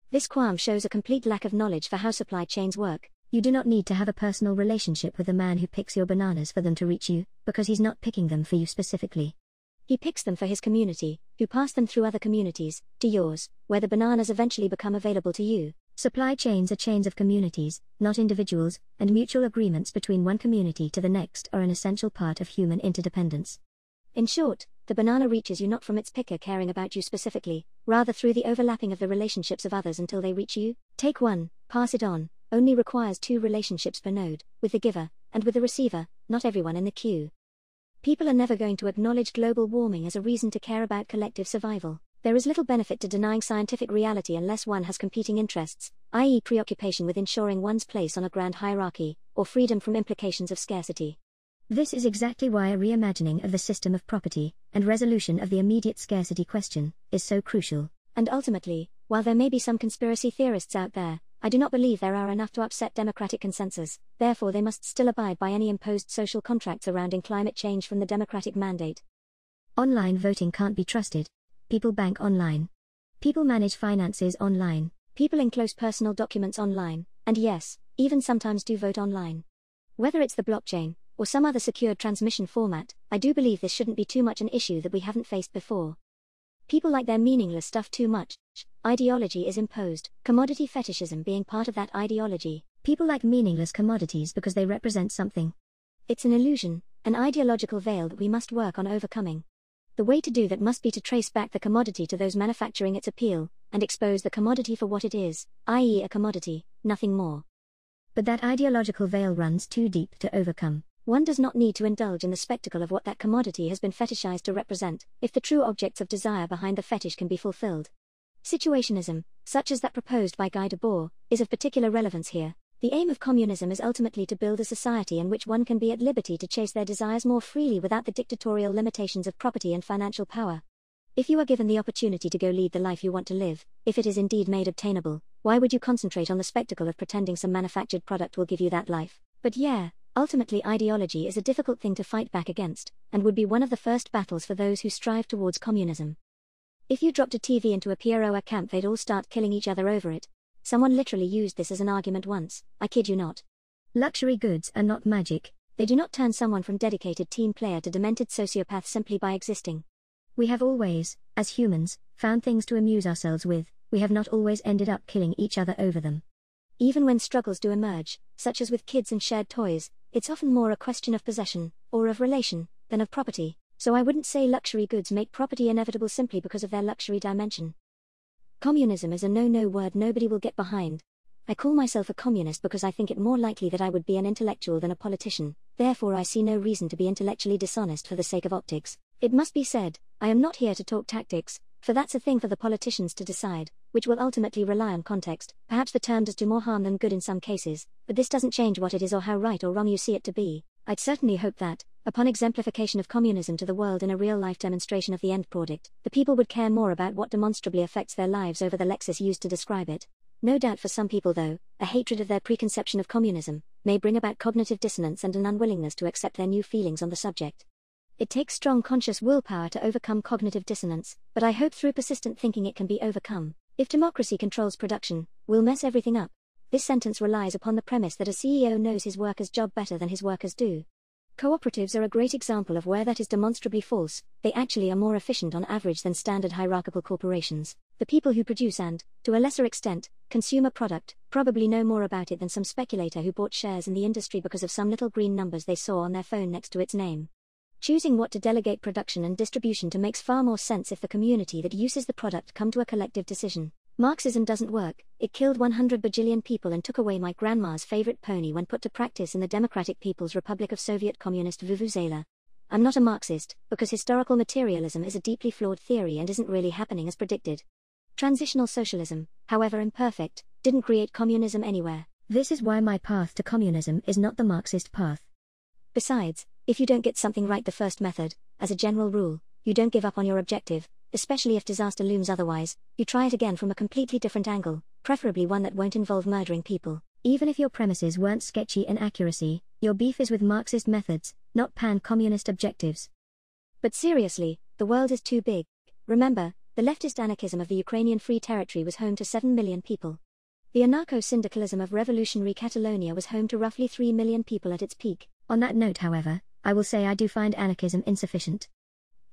Speaker 2: This qualm shows a complete lack of knowledge for how supply chains work.
Speaker 4: You do not need to have a personal relationship with the man who picks your bananas for them to reach you, because he's not picking them for you specifically.
Speaker 2: He picks them for his community, who pass them through other communities, to yours, where the bananas eventually become available to you.
Speaker 4: Supply chains are chains of communities, not individuals, and mutual agreements between one community to the next are an essential part of human interdependence.
Speaker 2: In short, the banana reaches you not from its picker caring about you specifically, rather through the overlapping of the relationships of others until they reach you. Take one, pass it on, only requires two relationships per node, with the giver, and with the receiver, not everyone in the queue. People are never going to acknowledge global warming as a reason to care about collective survival. There is little benefit to denying scientific reality unless one has competing interests, i.e. preoccupation with ensuring one's place on a grand hierarchy, or freedom from implications of scarcity.
Speaker 4: This is exactly why a reimagining of the system of property, and resolution of the immediate scarcity question, is so crucial.
Speaker 2: And ultimately, while there may be some conspiracy theorists out there, I do not believe there are enough to upset democratic consensus, therefore they must still abide by any imposed social contracts surrounding climate change from the democratic mandate.
Speaker 4: Online voting can't be trusted. People bank online. People manage finances online.
Speaker 2: People enclose personal documents online, and yes, even sometimes do vote online. Whether it's the blockchain, or some other secured transmission format, I do believe this shouldn't be too much an issue that we haven't faced before. People like their meaningless stuff too much. Ideology is imposed, commodity fetishism being part of that ideology.
Speaker 4: People like meaningless commodities because they represent something.
Speaker 2: It's an illusion, an ideological veil that we must work on overcoming. The way to do that must be to trace back the commodity to those manufacturing its appeal, and expose the commodity for what it is, i.e. a commodity, nothing more.
Speaker 4: But that ideological veil runs too deep to overcome.
Speaker 2: One does not need to indulge in the spectacle of what that commodity has been fetishized to represent, if the true objects of desire behind the fetish can be fulfilled. Situationism, such as that proposed by Guy Debord, is of particular relevance here. The aim of communism is ultimately to build a society in which one can be at liberty to chase their desires more freely without the dictatorial limitations of property and financial power. If you are given the opportunity to go lead the life you want to live, if it is indeed made obtainable, why would you concentrate on the spectacle of pretending some manufactured product will give you that life? But yeah, ultimately ideology is a difficult thing to fight back against, and would be one of the first battles for those who strive towards communism. If you dropped a TV into a PRO camp, they'd all start killing each other over it. Someone literally used this as an argument once, I kid you not.
Speaker 4: Luxury goods are not magic.
Speaker 2: They do not turn someone from dedicated team player to demented sociopath simply by existing.
Speaker 4: We have always, as humans, found things to amuse ourselves with. We have not always ended up killing each other over them.
Speaker 2: Even when struggles do emerge, such as with kids and shared toys, it's often more a question of possession, or of relation, than of property. So I wouldn't say luxury goods make property inevitable simply because of their luxury dimension. Communism is a no-no word nobody will get behind. I call myself a communist because I think it more likely that I would be an intellectual than a politician, therefore I see no reason to be intellectually dishonest for the sake of optics. It must be said, I am not here to talk tactics, for that's a thing for the politicians to decide, which will ultimately rely on context. Perhaps the term does do more harm than good in some cases, but this doesn't change what it is or how right or wrong you see it to be. I'd certainly hope that, upon exemplification of communism to the world in a real-life demonstration of the end product, the people would care more about what demonstrably affects their lives over the lexis used to describe it. No doubt for some people though, a hatred of their preconception of communism may bring about cognitive dissonance and an unwillingness to accept their new feelings on the subject. It takes strong conscious willpower to overcome cognitive dissonance, but I hope through persistent thinking it can be overcome. If democracy controls production, we'll mess everything up. This sentence relies upon the premise that a CEO knows his workers' job better than his workers do. Cooperatives are a great example of where that is demonstrably false. They actually are more efficient on average than standard hierarchical corporations. The people who produce and, to a lesser extent, consume a product, probably know more about it than some speculator who bought shares in the industry because of some little green numbers they saw on their phone next to its name. Choosing what to delegate production and distribution to makes far more sense if the community that uses the product come to a collective decision. Marxism doesn't work. It killed 100 bajillion people and took away my grandma's favorite pony when put to practice in the Democratic People's Republic of Soviet Communist Vuvuzela. I'm not a Marxist, because historical materialism is a deeply flawed theory and isn't really happening as predicted. Transitional socialism, however imperfect, didn't create communism anywhere.
Speaker 4: This is why my path to communism is not the Marxist path.
Speaker 2: Besides, if you don't get something right the first method, as a general rule, you don't give up on your objective. Especially if disaster looms otherwise, you try it again from a completely different angle, preferably one that won't involve murdering people.
Speaker 4: Even if your premises weren't sketchy in accuracy, your beef is with Marxist methods, not pan-communist objectives.
Speaker 2: But seriously, the world is too big. Remember, the leftist anarchism of the Ukrainian Free Territory was home to 7 million people. The anarcho-syndicalism of revolutionary Catalonia was home to roughly 3 million people at its peak.
Speaker 4: On that note, however, I will say I do find anarchism insufficient.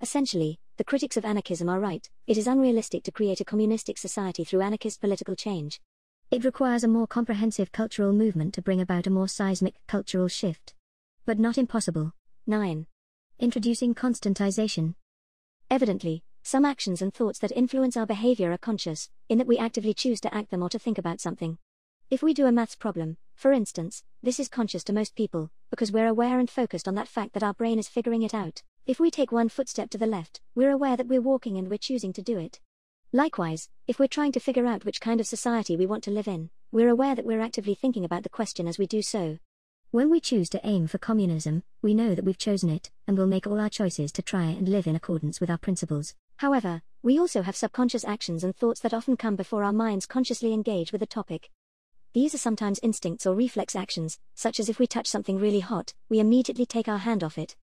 Speaker 2: Essentially, the critics of anarchism are right. It is unrealistic to create a communistic society through anarchist political change.
Speaker 4: It requires a more comprehensive cultural movement to bring about a more seismic cultural shift. But not impossible.
Speaker 2: 9.
Speaker 4: Introducing constantisation.
Speaker 2: Evidently, some actions and thoughts that influence our behavior are conscious, in that we actively choose to act them or to think about something. If we do a maths problem, for instance, this is conscious to most people, because we're aware and focused on that fact that our brain is figuring it out. If we take one footstep to the left, we're aware that we're walking and we're choosing to do it. Likewise, if we're trying to figure out which kind of society we want to live in, we're aware that we're actively thinking about the question as we do so.
Speaker 4: When we choose to aim for communism, we know that we've chosen it, and will make all our choices to try and live in accordance with our principles.
Speaker 2: However, we also have subconscious actions and thoughts that often come before our minds consciously engage with a topic. These are sometimes instincts or reflex actions, such as if we touch something really hot, we immediately take our hand off it.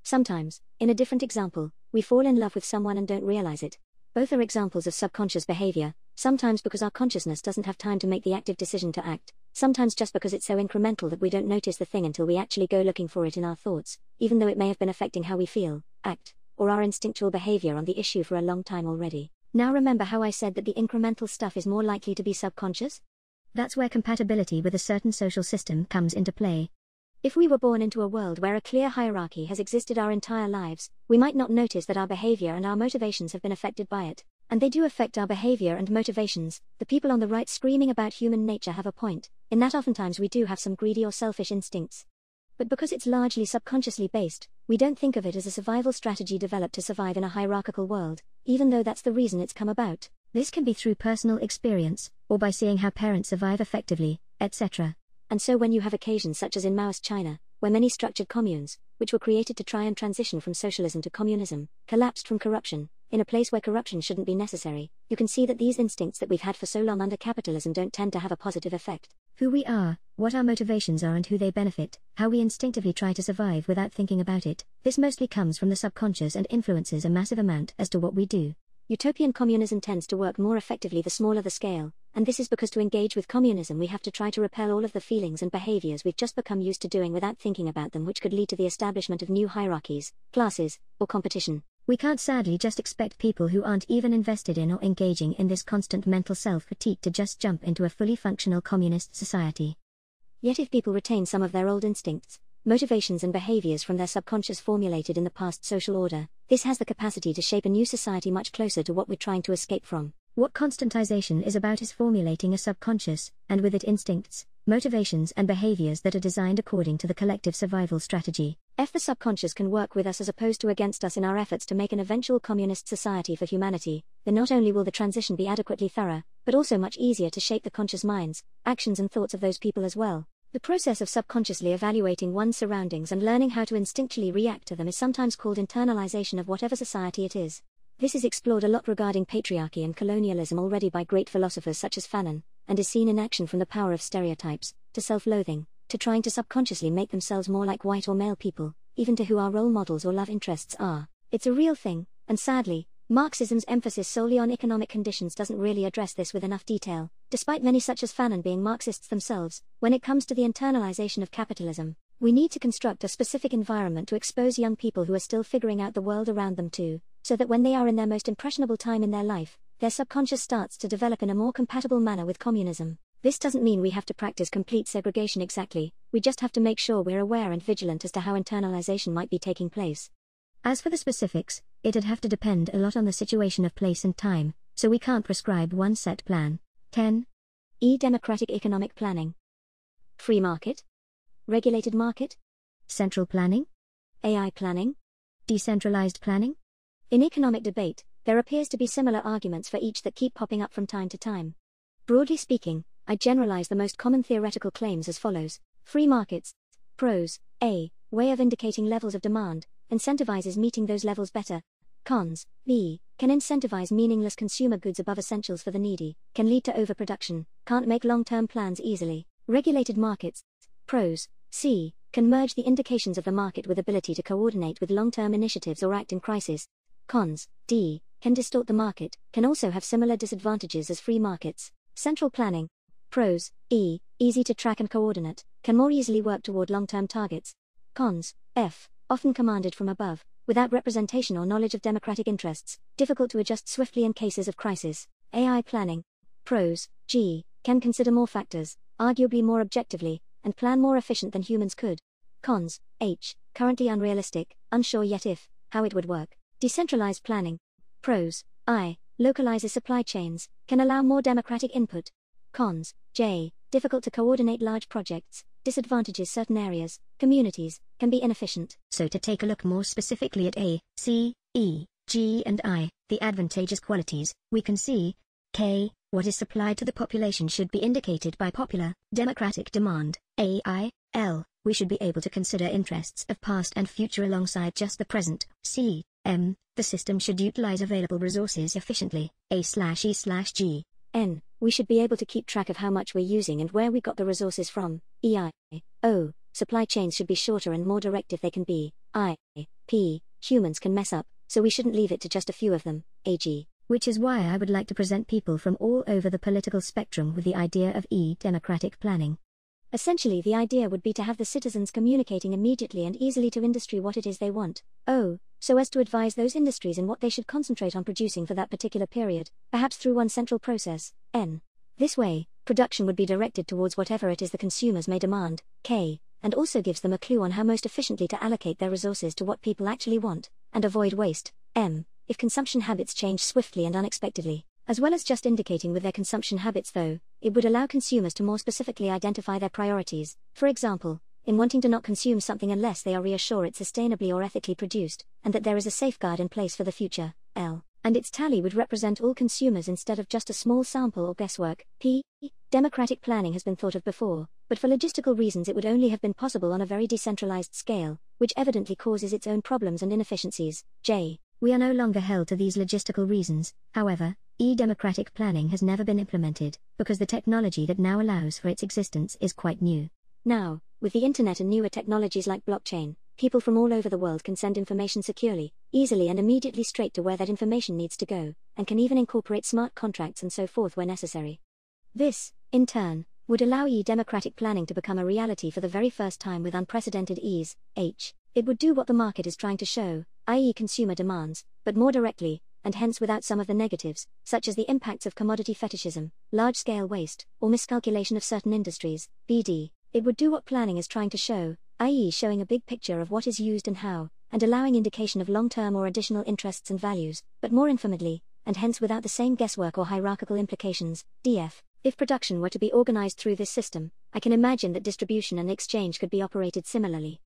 Speaker 2: Sometimes, in a different example, we fall in love with someone and don't realize it. Both are examples of subconscious behavior, sometimes because our consciousness doesn't have time to make the active decision to act, sometimes just because it's so incremental that we don't notice the thing until we actually go looking for it in our thoughts, even though it may have been affecting how we feel, act, or our instinctual behavior on the issue for a long time already. Now remember how I said that the incremental stuff is more likely to be subconscious?
Speaker 4: That's where compatibility with a certain social system comes into play.
Speaker 2: If we were born into a world where a clear hierarchy has existed our entire lives, we might not notice that our behavior and our motivations have been affected by it. And they do affect our behavior and motivations. The people on the right screaming about human nature have a point, in that oftentimes we do have some greedy or selfish instincts. But because it's largely subconsciously based, we don't think of it as a survival strategy developed to survive in a hierarchical world, even though that's the reason it's come about.
Speaker 4: This can be through personal experience, or by seeing how parents survive effectively, etc.
Speaker 2: And so when you have occasions such as in Maoist China, where many structured communes, which were created to try and transition from socialism to communism, collapsed from corruption, in a place where corruption shouldn't be necessary, you can see that these instincts that we've had for so long under capitalism don't tend to have a positive effect.
Speaker 4: Who we are, what our motivations are and who they benefit, how we instinctively try to survive without thinking about it, this mostly comes from the subconscious and influences a massive amount as to what we do.
Speaker 2: Utopian communism tends to work more effectively the smaller the scale, and this is because to engage with communism we have to try to repel all of the feelings and behaviors we've just become used to doing without thinking about them, which could lead to the establishment of new hierarchies, classes, or competition.
Speaker 4: We can't sadly just expect people who aren't even invested in or engaging in this constant mental self-critique to just jump into a fully functional communist society.
Speaker 2: Yet if people retain some of their old instincts, motivations and behaviors from their subconscious formulated in the past social order, this has the capacity to shape a new society much closer to what we're trying to escape from.
Speaker 4: What constantisation is about is formulating a subconscious, and with it instincts, motivations and behaviors that are designed according to the collective survival strategy.
Speaker 2: If the subconscious can work with us as opposed to against us in our efforts to make an eventual communist society for humanity, then not only will the transition be adequately thorough, but also much easier to shape the conscious minds, actions and thoughts of those people as well. The process of subconsciously evaluating one's surroundings and learning how to instinctually react to them is sometimes called internalization of whatever society it is. This is explored a lot regarding patriarchy and colonialism already by great philosophers such as Fanon, and is seen in action from the power of stereotypes, to self-loathing, to trying to subconsciously make themselves more like white or male people, even to who our role models or love interests are. It's a real thing, and sadly, Marxism's emphasis solely on economic conditions doesn't really address this with enough detail, despite many such as Fanon being Marxists themselves. When it comes to the internalization of capitalism, we need to construct a specific environment to expose young people who are still figuring out the world around them to, so that when they are in their most impressionable time in their life, their subconscious starts to develop in a more compatible manner with communism. This doesn't mean we have to practice complete segregation exactly, we just have to make sure we're aware and vigilant as to how internalization might be taking place.
Speaker 4: As for the specifics, it'd have to depend a lot on the situation of place and time, so we can't prescribe one set plan. 10.
Speaker 2: Democratic economic planning. Free market. Regulated market.
Speaker 4: Central planning.
Speaker 2: AI planning.
Speaker 4: Decentralized planning.
Speaker 2: In economic debate, there appears to be similar arguments for each that keep popping up from time to time. Broadly speaking, I generalize the most common theoretical claims as follows. Free markets. Pros. A. Way of indicating levels of demand, incentivizes meeting those levels better. Cons. B. Can incentivize meaningless consumer goods above essentials for the needy, can lead to overproduction, can't make long-term plans easily. Regulated markets. Pros. C. Can merge the indications of the market with ability to coordinate with long-term initiatives or act in crisis. Cons. D. Can distort the market, can also have similar disadvantages as free markets. Central planning. Pros. E. Easy to track and coordinate, can more easily work toward long-term targets. Cons. F. Often commanded from above, without representation or knowledge of democratic interests, difficult to adjust swiftly in cases of crisis. AI planning. Pros. G. Can consider more factors, arguably more objectively, and plan more efficient than humans could. Cons. H. Currently unrealistic, unsure yet if, how it would work. Decentralized planning. Pros. I. Localizes supply chains, can allow more democratic input. Cons. J. Difficult to coordinate large projects, disadvantages certain areas, communities, can be inefficient.
Speaker 4: So to take a look more specifically at A, C, E, G and I, the advantageous qualities, we can see K, what is supplied to the population should be indicated by popular, democratic demand. AI, L, we should be able to consider interests of past and future alongside just the present. C, M, the system should utilize available resources efficiently. A/E/G.
Speaker 2: N, we should be able to keep track of how much we're using and where we got the resources from. EI. O, supply chains should be shorter and more direct if they can be. I. P, humans can mess up, so we shouldn't leave it to just a few of them. AG.
Speaker 4: Which is why I would like to present people from all over the political spectrum with the idea of democratic planning.
Speaker 2: Essentially, the idea would be to have the citizens communicating immediately and easily to industry what it is they want. O, so as to advise those industries in what they should concentrate on producing for that particular period, perhaps through one central process. N. This way, production would be directed towards whatever it is the consumers may demand. K, and also gives them a clue on how most efficiently to allocate their resources to what people actually want, and avoid waste. M, if consumption habits change swiftly and unexpectedly. As well as just indicating with their consumption habits though, it would allow consumers to more specifically identify their priorities, for example, in wanting to not consume something unless they are reassured it's sustainably or ethically produced, and that there is a safeguard in place for the future. L. And its tally would represent all consumers instead of just a small sample or guesswork. P. Democratic planning has been thought of before, but for logistical reasons it would only have been possible on a very decentralized scale, which evidently causes its own problems and inefficiencies. J.
Speaker 4: We are no longer held to these logistical reasons, however, democratic planning has never been implemented, because the technology that now allows for its existence is quite new.
Speaker 2: Now, with the internet and newer technologies like blockchain, people from all over the world can send information securely, easily and immediately straight to where that information needs to go, and can even incorporate smart contracts and so forth where necessary. This, in turn, would allow democratic planning to become a reality for the very first time with unprecedented ease. H. It would do what the market is trying to show, i.e. consumer demands, but more directly, and hence without some of the negatives, such as the impacts of commodity fetishism, large-scale waste, or miscalculation of certain industries. BD. It would do what planning is trying to show, i.e. showing a big picture of what is used and how, and allowing indication of long-term or additional interests and values, but more informedly, and hence without the same guesswork or hierarchical implications. DF. If production were to be organized through this system, I can imagine that distribution and exchange could be operated similarly.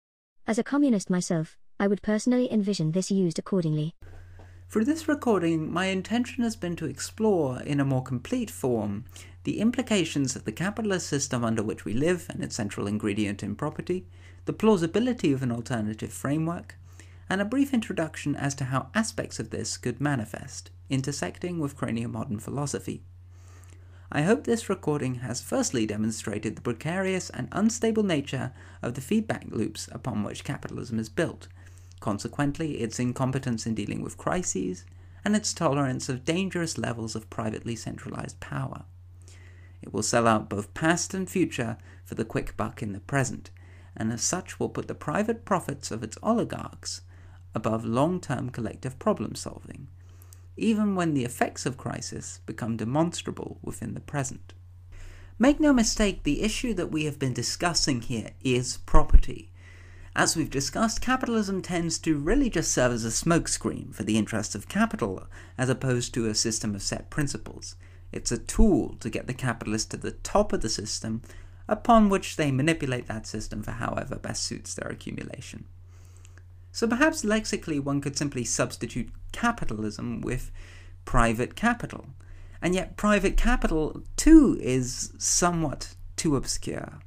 Speaker 4: As a communist myself, I would personally envision this used accordingly.
Speaker 1: For this recording, my intention has been to explore, in a more complete form, the implications of the capitalist system under which we live and its central ingredient in property, the plausibility of an alternative framework, and a brief introduction as to how aspects of this could manifest, intersecting with craniomodern philosophy. I hope this recording has firstly demonstrated the precarious and unstable nature of the feedback loops upon which capitalism is built, consequently its incompetence in dealing with crises, and its tolerance of dangerous levels of privately centralized power. It will sell out both past and future for the quick buck in the present, and as such will put the private profits of its oligarchs above long-term collective problem-solving, even when the effects of crisis become demonstrable within the present. Make no mistake, the issue that we have been discussing here is property. As we've discussed, capitalism tends to really just serve as a smokescreen for the interests of capital, as opposed to a system of set principles. It's a tool to get the capitalists to the top of the system, upon which they manipulate that system for however best suits their accumulation. So perhaps lexically one could simply substitute capitalism with private capital, and yet private capital too is somewhat too obscure.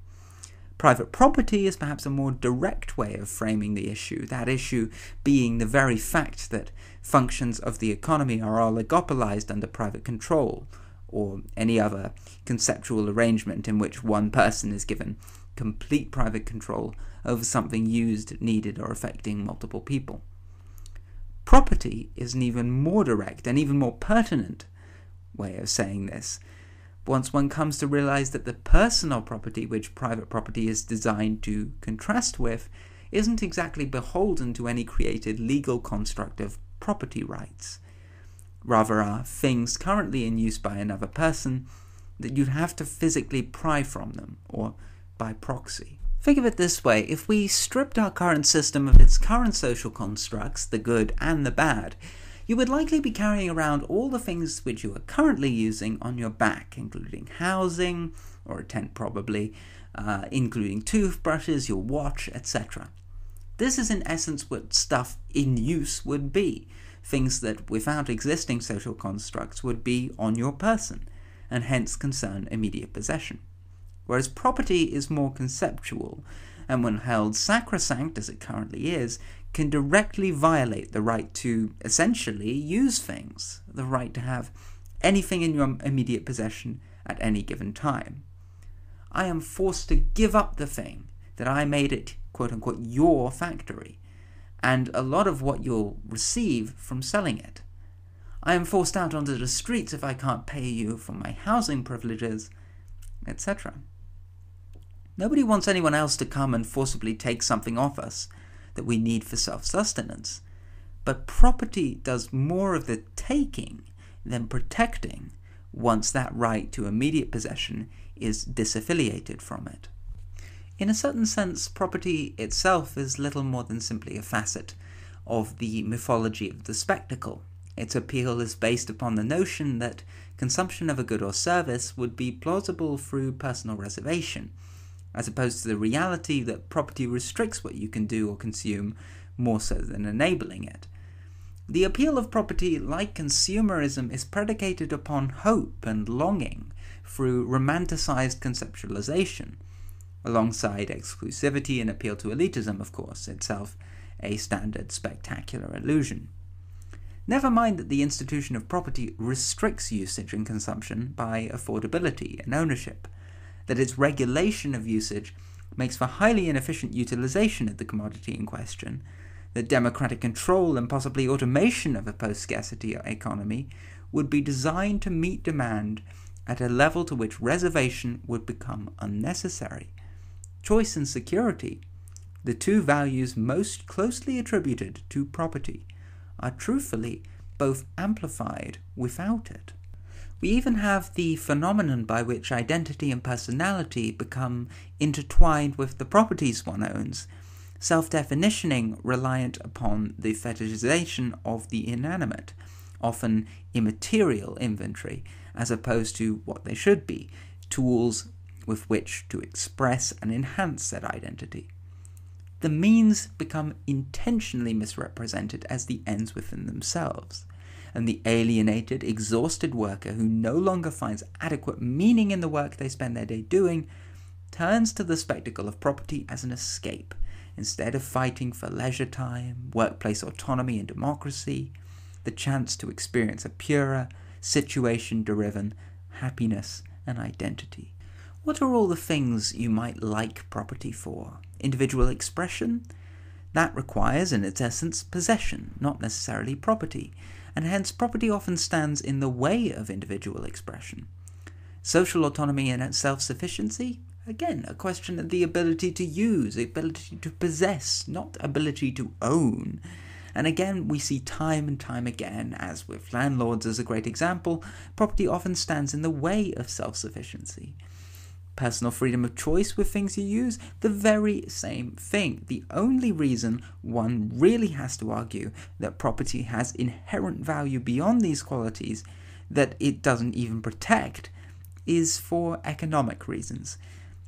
Speaker 1: Private property is perhaps a more direct way of framing the issue, that issue being the very fact that functions of the economy are oligopolized under private control, or any other conceptual arrangement in which one person is given complete private control over something used, needed, or affecting multiple people. Property is an even more direct and even more pertinent way of saying this, once one comes to realize that the personal property which private property is designed to contrast with isn't exactly beholden to any created legal construct of property rights. Rather are things currently in use by another person that you'd have to physically pry from them, or by proxy. Think of it this way: if we stripped our current system of its current social constructs, the good and the bad, you would likely be carrying around all the things which you are currently using on your back, including housing, or a tent probably, including toothbrushes, your watch, etc. This is in essence what stuff in use would be, things that without existing social constructs would be on your person, and hence concern immediate possession. Whereas property is more conceptual, and when held sacrosanct as it currently is, can directly violate the right to essentially use things, the right to have anything in your immediate possession at any given time. I am forced to give up the thing that I made it, quote-unquote, your factory, and a lot of what you'll receive from selling it. I am forced out onto the streets if I can't pay you for my housing privileges, etc. Nobody wants anyone else to come and forcibly take something off us that we need for self-sustenance, but property does more of the taking than protecting once that right to immediate possession is disaffiliated from it. In a certain sense, property itself is little more than simply a facet of the mythology of the spectacle. Its appeal is based upon the notion that consumption of a good or service would be plausible through personal reservation, as opposed to the reality that property restricts what you can do or consume more so than enabling it. The appeal of property, like consumerism, is predicated upon hope and longing through romanticized conceptualization, alongside exclusivity and appeal to elitism, of course, itself a standard spectacular illusion. Never mind that the institution of property restricts usage and consumption by affordability and ownership, that its regulation of usage makes for highly inefficient utilization of the commodity in question, that democratic control and possibly automation of a post-scarcity economy would be designed to meet demand at a level to which reservation would become unnecessary. Choice and security, the two values most closely attributed to property, are truthfully both amplified without it. We even have the phenomenon by which identity and personality become intertwined with the properties one owns, self-definitioning reliant upon the fetishization of the inanimate, often immaterial inventory, as opposed to what they should be, tools with which to express and enhance that identity. The means become intentionally misrepresented as the ends within themselves, and the alienated, exhausted worker who no longer finds adequate meaning in the work they spend their day doing turns to the spectacle of property as an escape, instead of fighting for leisure time, workplace autonomy and democracy, the chance to experience a purer, situation-driven happiness and identity. What are all the things you might like property for? Individual expression? That requires, in its essence, possession, not necessarily property, and hence property often stands in the way of individual expression. Social autonomy and self-sufficiency? Again, a question of the ability to use, ability to possess, not ability to own. And again, we see time and time again, as with landlords as a great example, property often stands in the way of self-sufficiency. Personal freedom of choice with things you use, the very same thing. The only reason one really has to argue that property has inherent value beyond these qualities that it doesn't even protect is for economic reasons,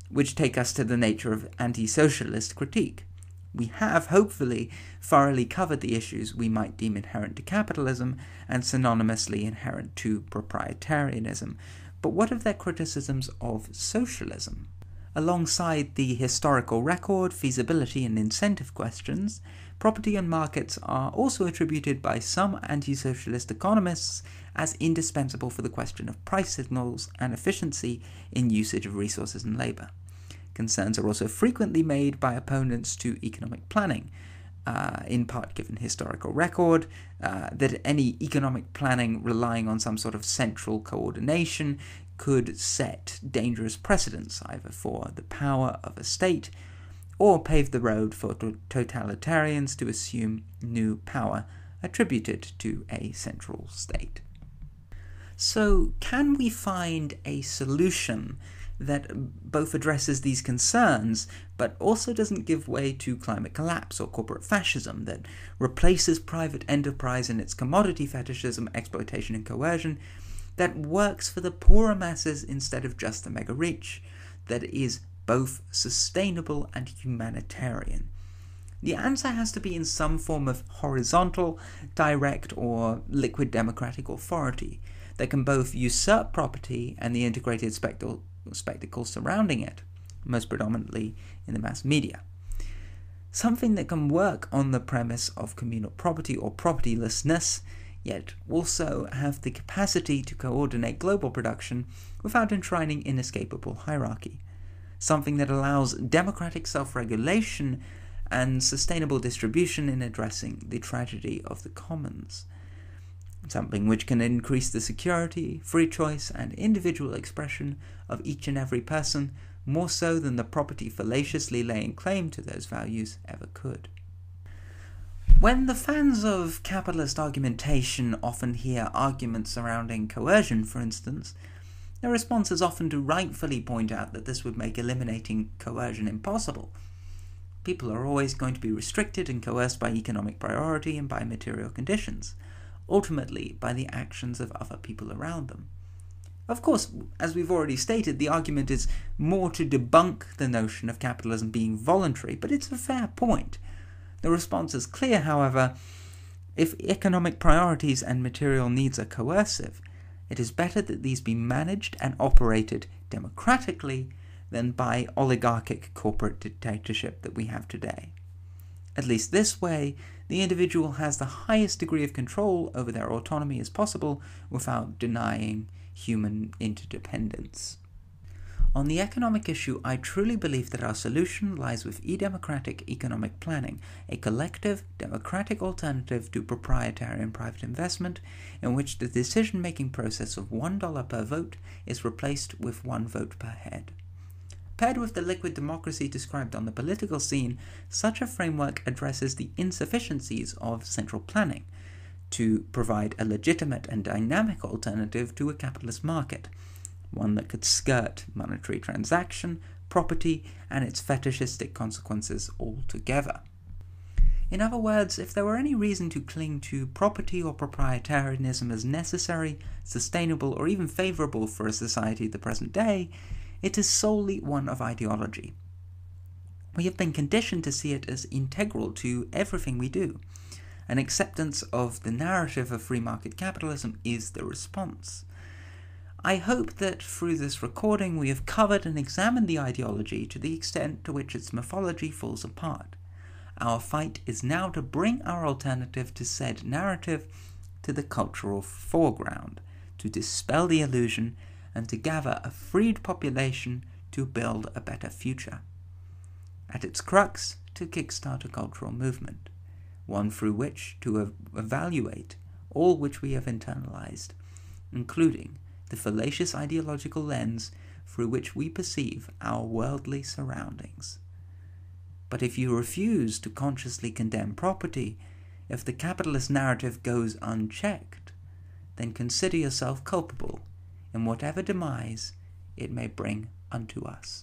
Speaker 1: which take us to the nature of anti-socialist critique. We have, hopefully, thoroughly covered the issues we might deem inherent to capitalism and synonymously inherent to proprietarianism. But what of their criticisms of socialism? Alongside the historical record, feasibility, and incentive questions, property and markets are also attributed by some anti-socialist economists as indispensable for the question of price signals and efficiency in usage of resources and labour. Concerns are also frequently made by opponents to economic planning, in part given historical record, that any economic planning relying on some sort of central coordination could set dangerous precedents either for the power of a state or pave the road for totalitarians to assume new power attributed to a central state. So, can we find a solution that both addresses these concerns, but also doesn't give way to climate collapse or corporate fascism, that replaces private enterprise and its commodity fetishism, exploitation and coercion, that works for the poorer masses instead of just the mega-rich, that is both sustainable and humanitarian? The answer has to be in some form of horizontal, direct, or liquid democratic authority that can both usurp property and the integrated spectacle surrounding it, most predominantly in the mass media. Something that can work on the premise of communal property or propertylessness, yet also have the capacity to coordinate global production without enshrining inescapable hierarchy. Something that allows democratic self-regulation and sustainable distribution in addressing the tragedy of the commons. Something which can increase the security, free choice, and individual expression of each and every person, more so than the property fallaciously laying claim to those values ever could. When the fans of capitalist argumentation often hear arguments surrounding coercion, for instance, their response is often to rightfully point out that this would make eliminating coercion impossible. People are always going to be restricted and coerced by economic priority and by material conditions, ultimately by the actions of other people around them. Of course, as we've already stated, the argument is more to debunk the notion of capitalism being voluntary, but it's a fair point. The response is clear, however. If economic priorities and material needs are coercive, it is better that these be managed and operated democratically than by oligarchic corporate dictatorship that we have today. At least this way, the individual has the highest degree of control over their autonomy as possible without denying human interdependence. On the economic issue, I truly believe that our solution lies with e-democratic economic planning, a collective, democratic alternative to proprietarian private investment, in which the decision-making process of $1 per vote is replaced with 1 vote per head. Paired with the liquid democracy described on the political scene, such a framework addresses the insufficiencies of central planning to provide a legitimate and dynamic alternative to a capitalist market, one that could skirt monetary transaction, property, and its fetishistic consequences altogether. In other words, if there were any reason to cling to property or proprietarianism as necessary, sustainable, or even favourable for a society of the present day, it is solely one of ideology. We have been conditioned to see it as integral to everything we do. An acceptance of the narrative of free market capitalism is the response. I hope that through this recording we have covered and examined the ideology to the extent to which its mythology falls apart. Our fight is now to bring our alternative to said narrative to the cultural foreground, to dispel the illusion
Speaker 5: and to gather a freed population to build a better future. At its crux, to kickstart a cultural movement, one through which to evaluate all which we have internalized, including the fallacious ideological lens through which we perceive our worldly surroundings. But if you refuse to consciously condemn property, if the capitalist narrative goes unchecked, then consider yourself culpable in whatever demise it may bring unto us.